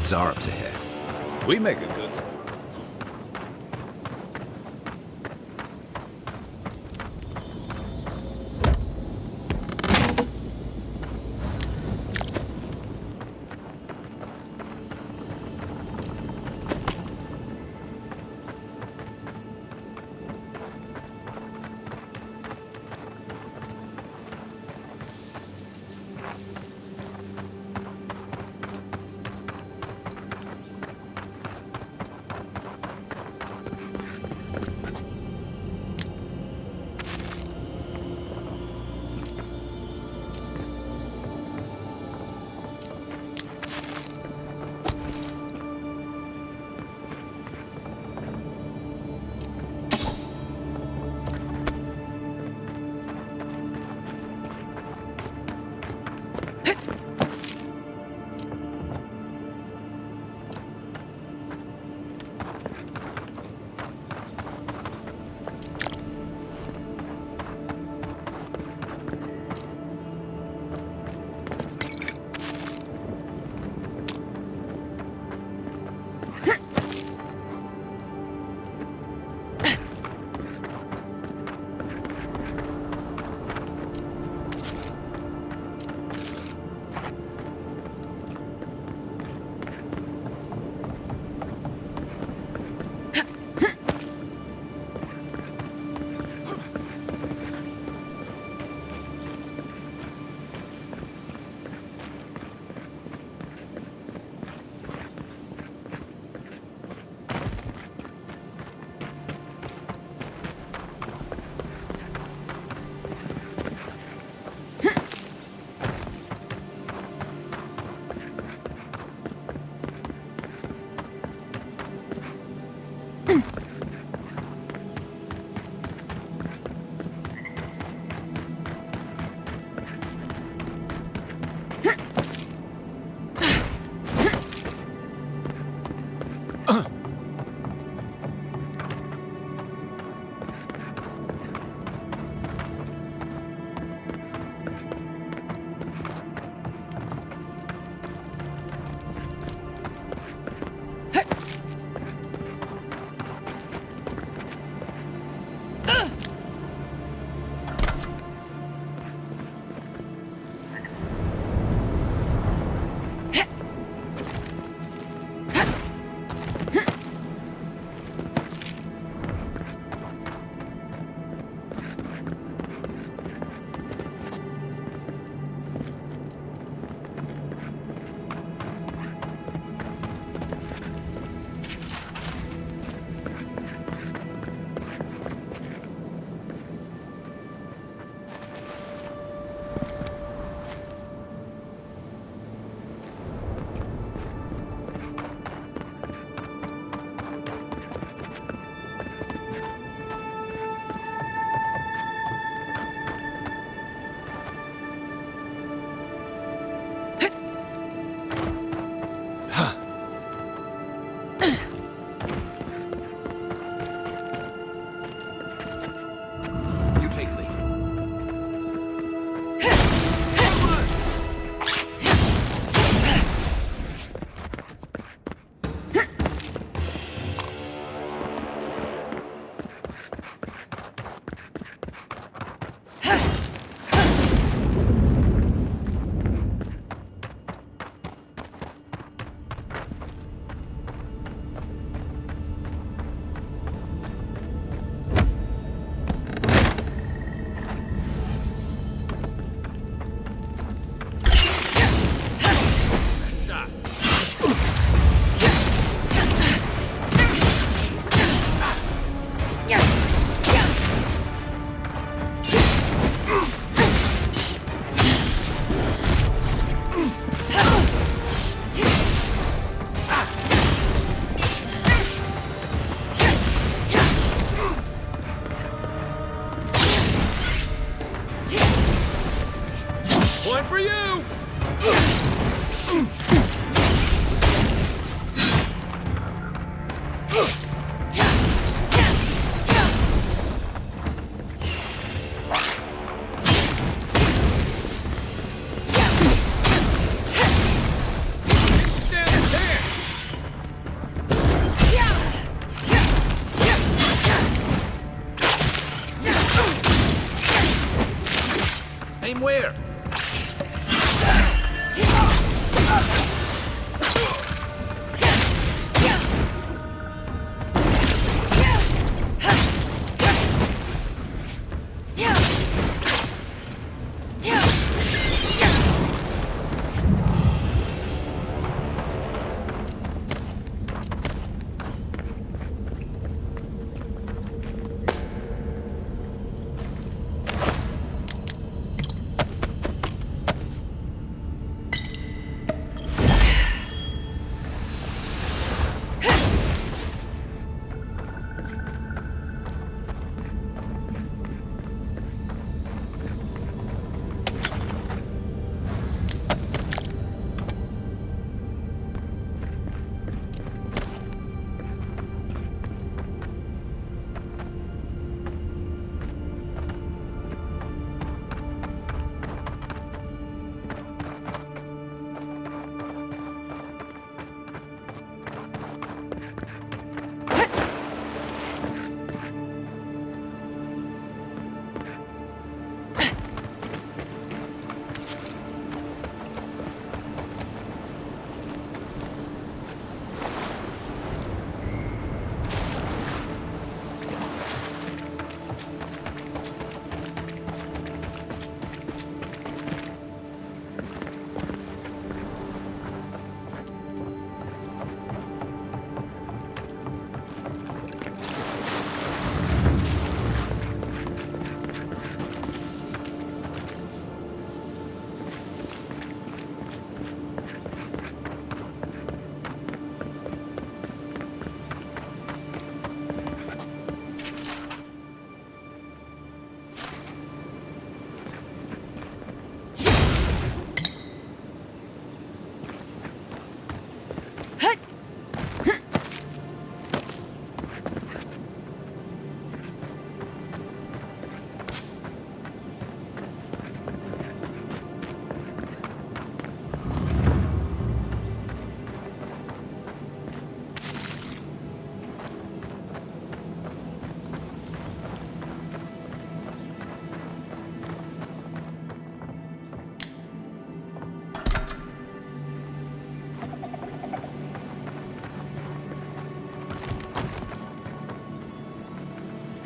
Zarps ahead. We make a good one.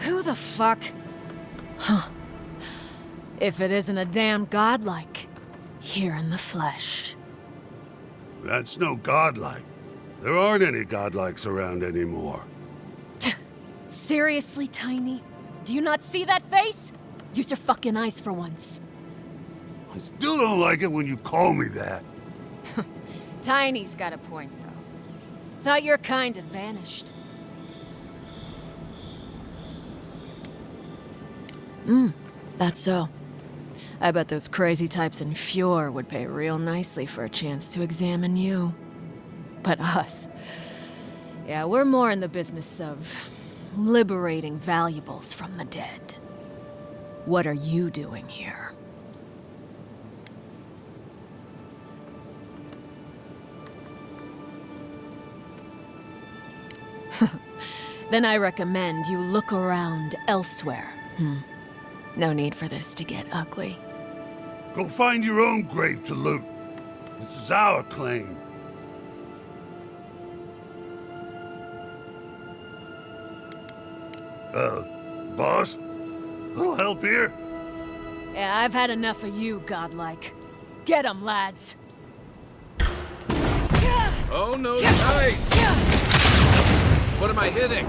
Who the fuck? Huh. If it isn't a damn godlike, here in the flesh. That's no godlike. There aren't any godlikes around anymore. Seriously, Tiny? Do you not see that face? Use your fucking eyes for once. I still don't like it when you call me that. Tiny's got a point, though. Thought your kind had vanished. That's so. I bet those crazy types in Fjord would pay real nicely for a chance to examine you. But us... yeah, we're more in the business of liberating valuables from the dead. What are you doing here? Then I recommend you look around elsewhere. No need for this to get ugly. Go find your own grave to loot. This is our claim. Boss? Little help here? Yeah, I've had enough of you, godlike. Get 'em, lads. Oh, no, nice! What am I hitting?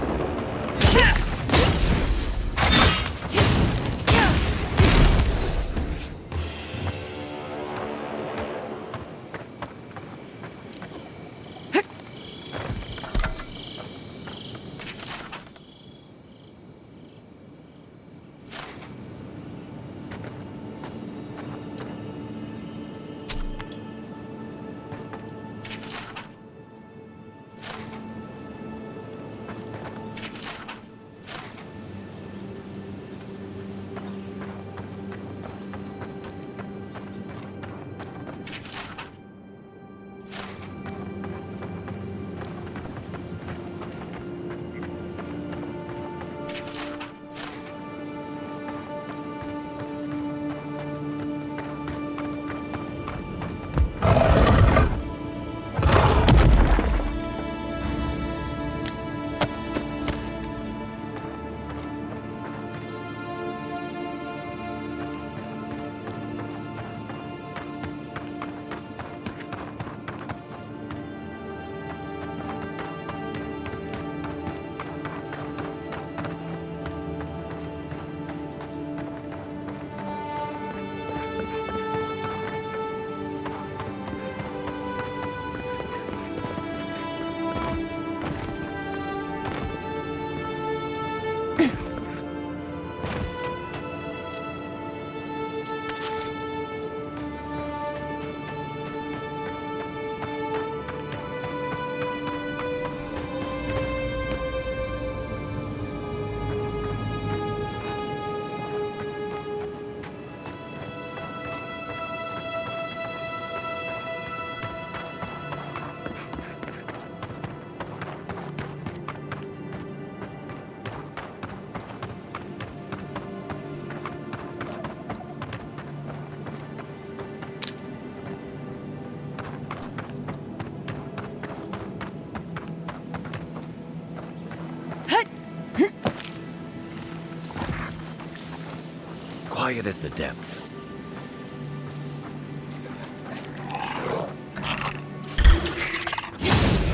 Quiet as the depths.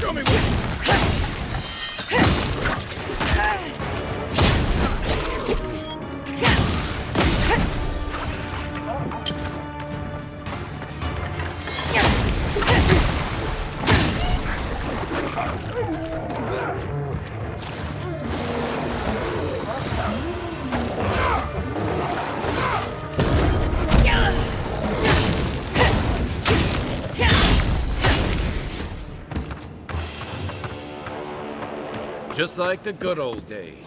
Show me what... Just like the good old days.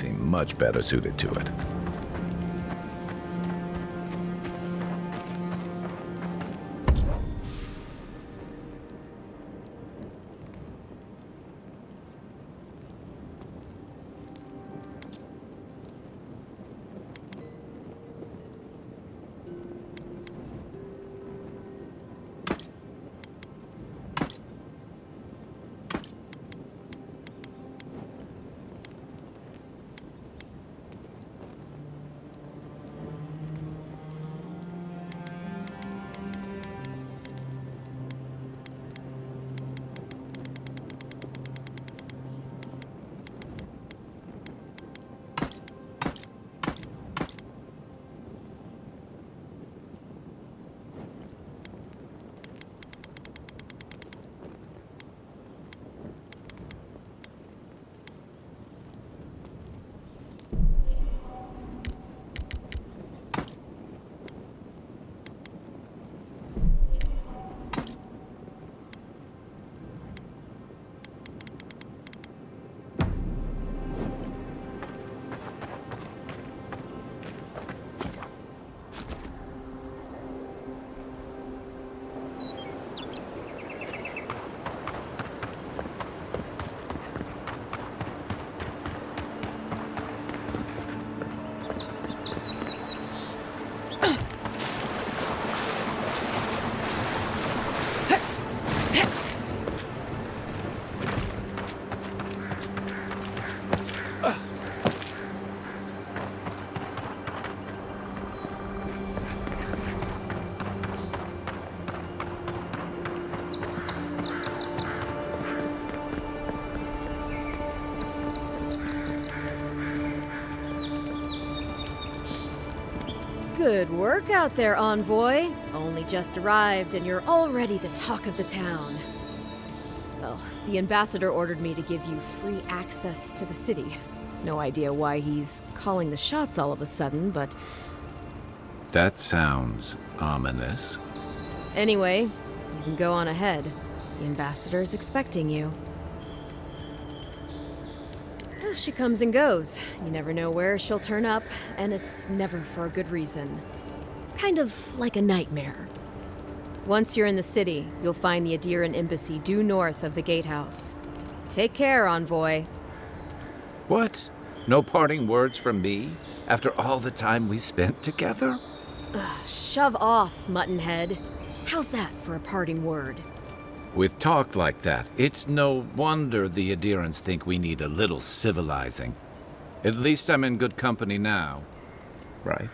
seem much better suited to it. Good work out there, envoy. Only just arrived and you're already the talk of the town. Well, the ambassador ordered me to give you free access to the city. No idea why he's calling the shots all of a sudden, but... That sounds ominous. Anyway, you can go on ahead. The ambassador's expecting you. She comes and goes. You never know where she'll turn up, and it's never for a good reason. Kind of like a nightmare. Once you're in the city, you'll find the Adiran embassy due north of the gatehouse. Take care, envoy. What? No parting words from me? After all the time we spent together? Shove off, Muttonhead. How's that for a parting word? With talk like that, it's no wonder the Adirans think we need a little civilizing. At least I'm in good company now, right?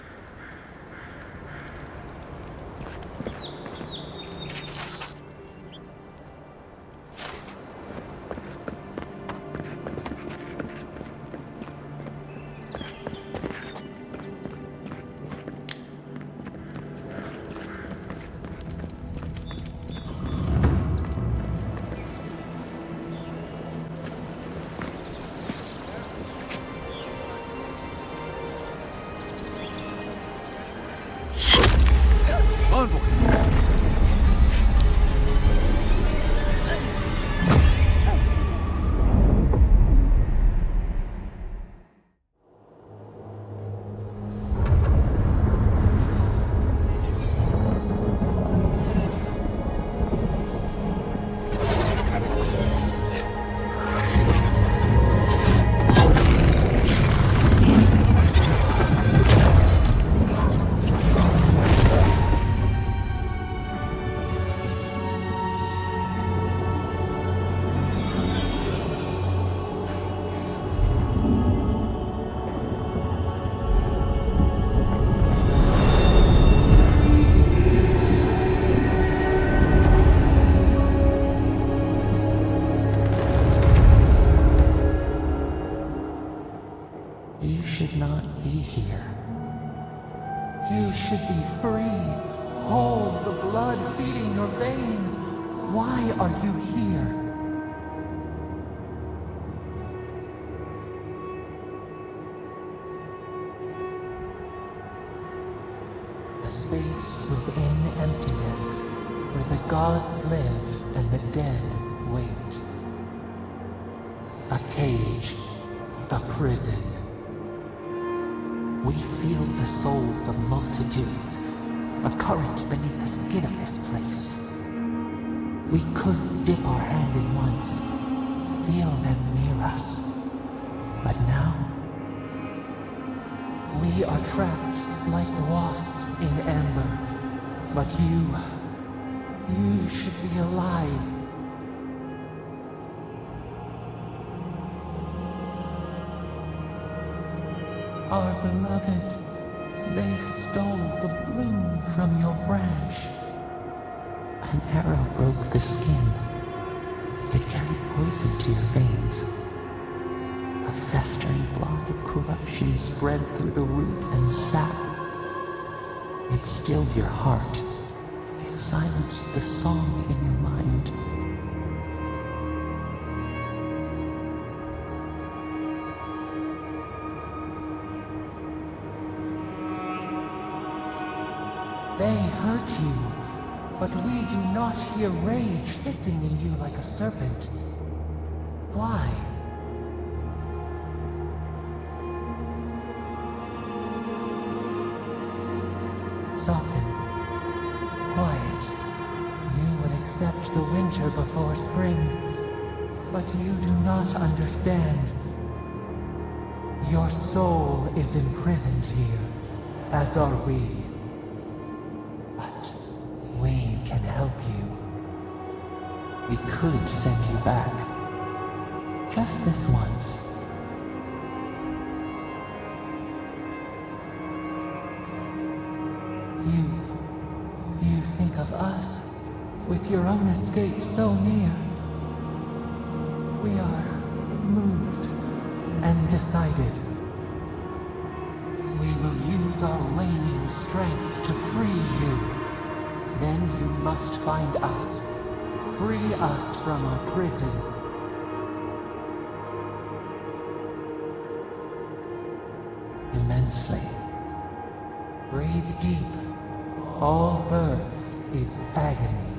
Why are you here? The space within emptiness, where the gods live and the dead wait. A cage, a prison, We feel the souls of multitudes, a current beneath the skin of this place. We could dip our hand in once, feel them near us. But now, we are trapped like wasps in amber. But you should be alive. Our beloved, they stole the bloom from your branch. An arrow broke the skin. It carried poison to your veins. A festering blot of corruption spread through the root and sap. It stilled your heart. It silenced the song in your mind. They hurt you, but we do not hear rage hissing in you like a serpent. Why? Soften. Quiet. You would accept the winter before spring, but you do not understand. Your soul is imprisoned here, as are we. But we can help you. We could send you back. Just this once. You think of us, with your own escape so near. We are moved and decided. We will use our waning strength to free you. Then you must find us. Free us from our prison. Immensely. Breathe deep. All birth is agony.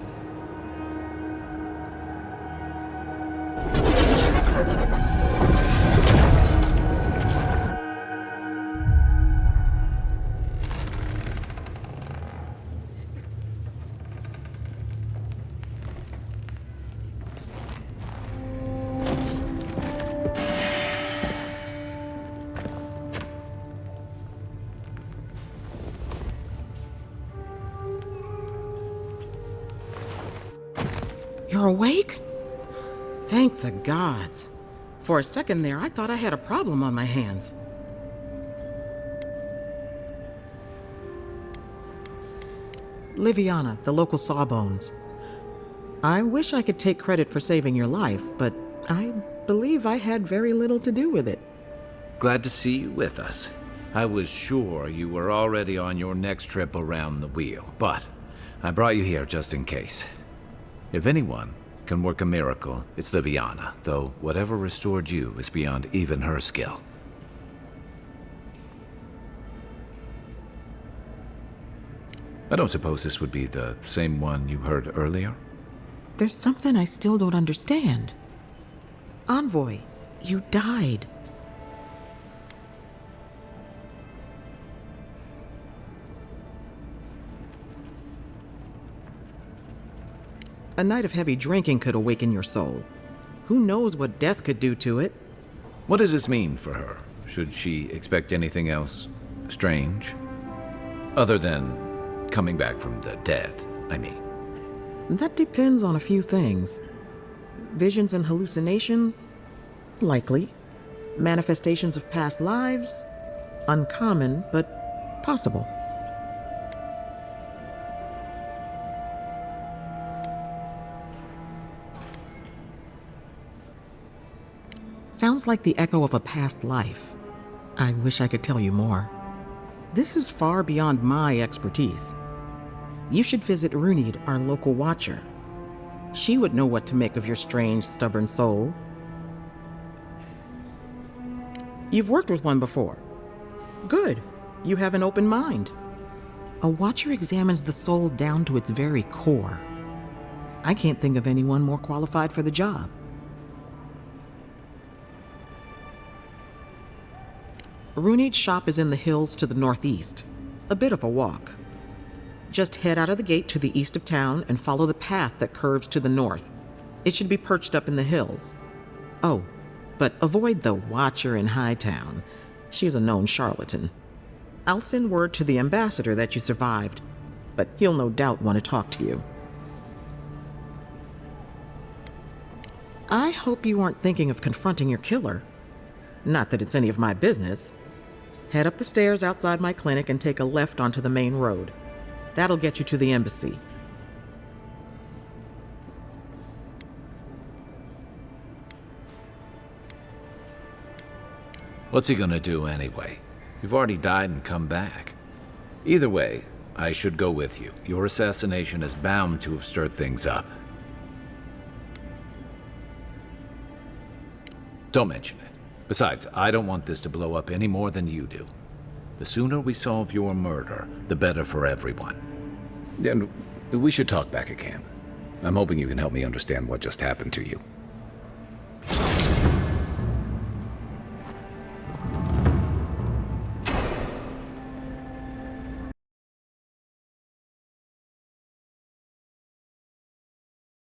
You're awake? Thank the gods. For a second there, I thought I had a problem on my hands. Liviana, the local Sawbones. I wish I could take credit for saving your life, but I believe I had very little to do with it. Glad to see you with us. I was sure you were already on your next trip around the wheel, but I brought you here just in case. If anyone can work a miracle, it's Liviana, though whatever restored you is beyond even her skill. I don't suppose this would be the same one you heard earlier? There's something I still don't understand. Envoy, you died. A night of heavy drinking could awaken your soul. Who knows what death could do to it? What does this mean for her? Should she expect anything else strange? Other than coming back from the dead, I mean. That depends on a few things. Visions and hallucinations? Likely. Manifestations of past lives? Uncommon, but possible. Sounds like the echo of a past life. I wish I could tell you more. This is far beyond my expertise. You should visit Runid, our local watcher. She would know what to make of your strange, stubborn soul. You've worked with one before. Good. You have an open mind. A watcher examines the soul down to its very core. I can't think of anyone more qualified for the job. Runeade's shop is in the hills to the northeast. A bit of a walk. Just head out of the gate to the east of town and follow the path that curves to the north. It should be perched up in the hills. Oh, but avoid the Watcher in Hightown. She's a known charlatan. I'll send word to the ambassador that you survived, but he'll no doubt want to talk to you. I hope you aren't thinking of confronting your killer. Not that it's any of my business. Head up the stairs outside my clinic and take a left onto the main road. That'll get you to the embassy. What's he gonna do anyway? You've already died and come back. Either way, I should go with you. Your assassination is bound to have stirred things up. Don't mention it. Besides, I don't want this to blow up any more than you do. The sooner we solve your murder, the better for everyone. And we should talk back at camp. I'm hoping you can help me understand what just happened to you.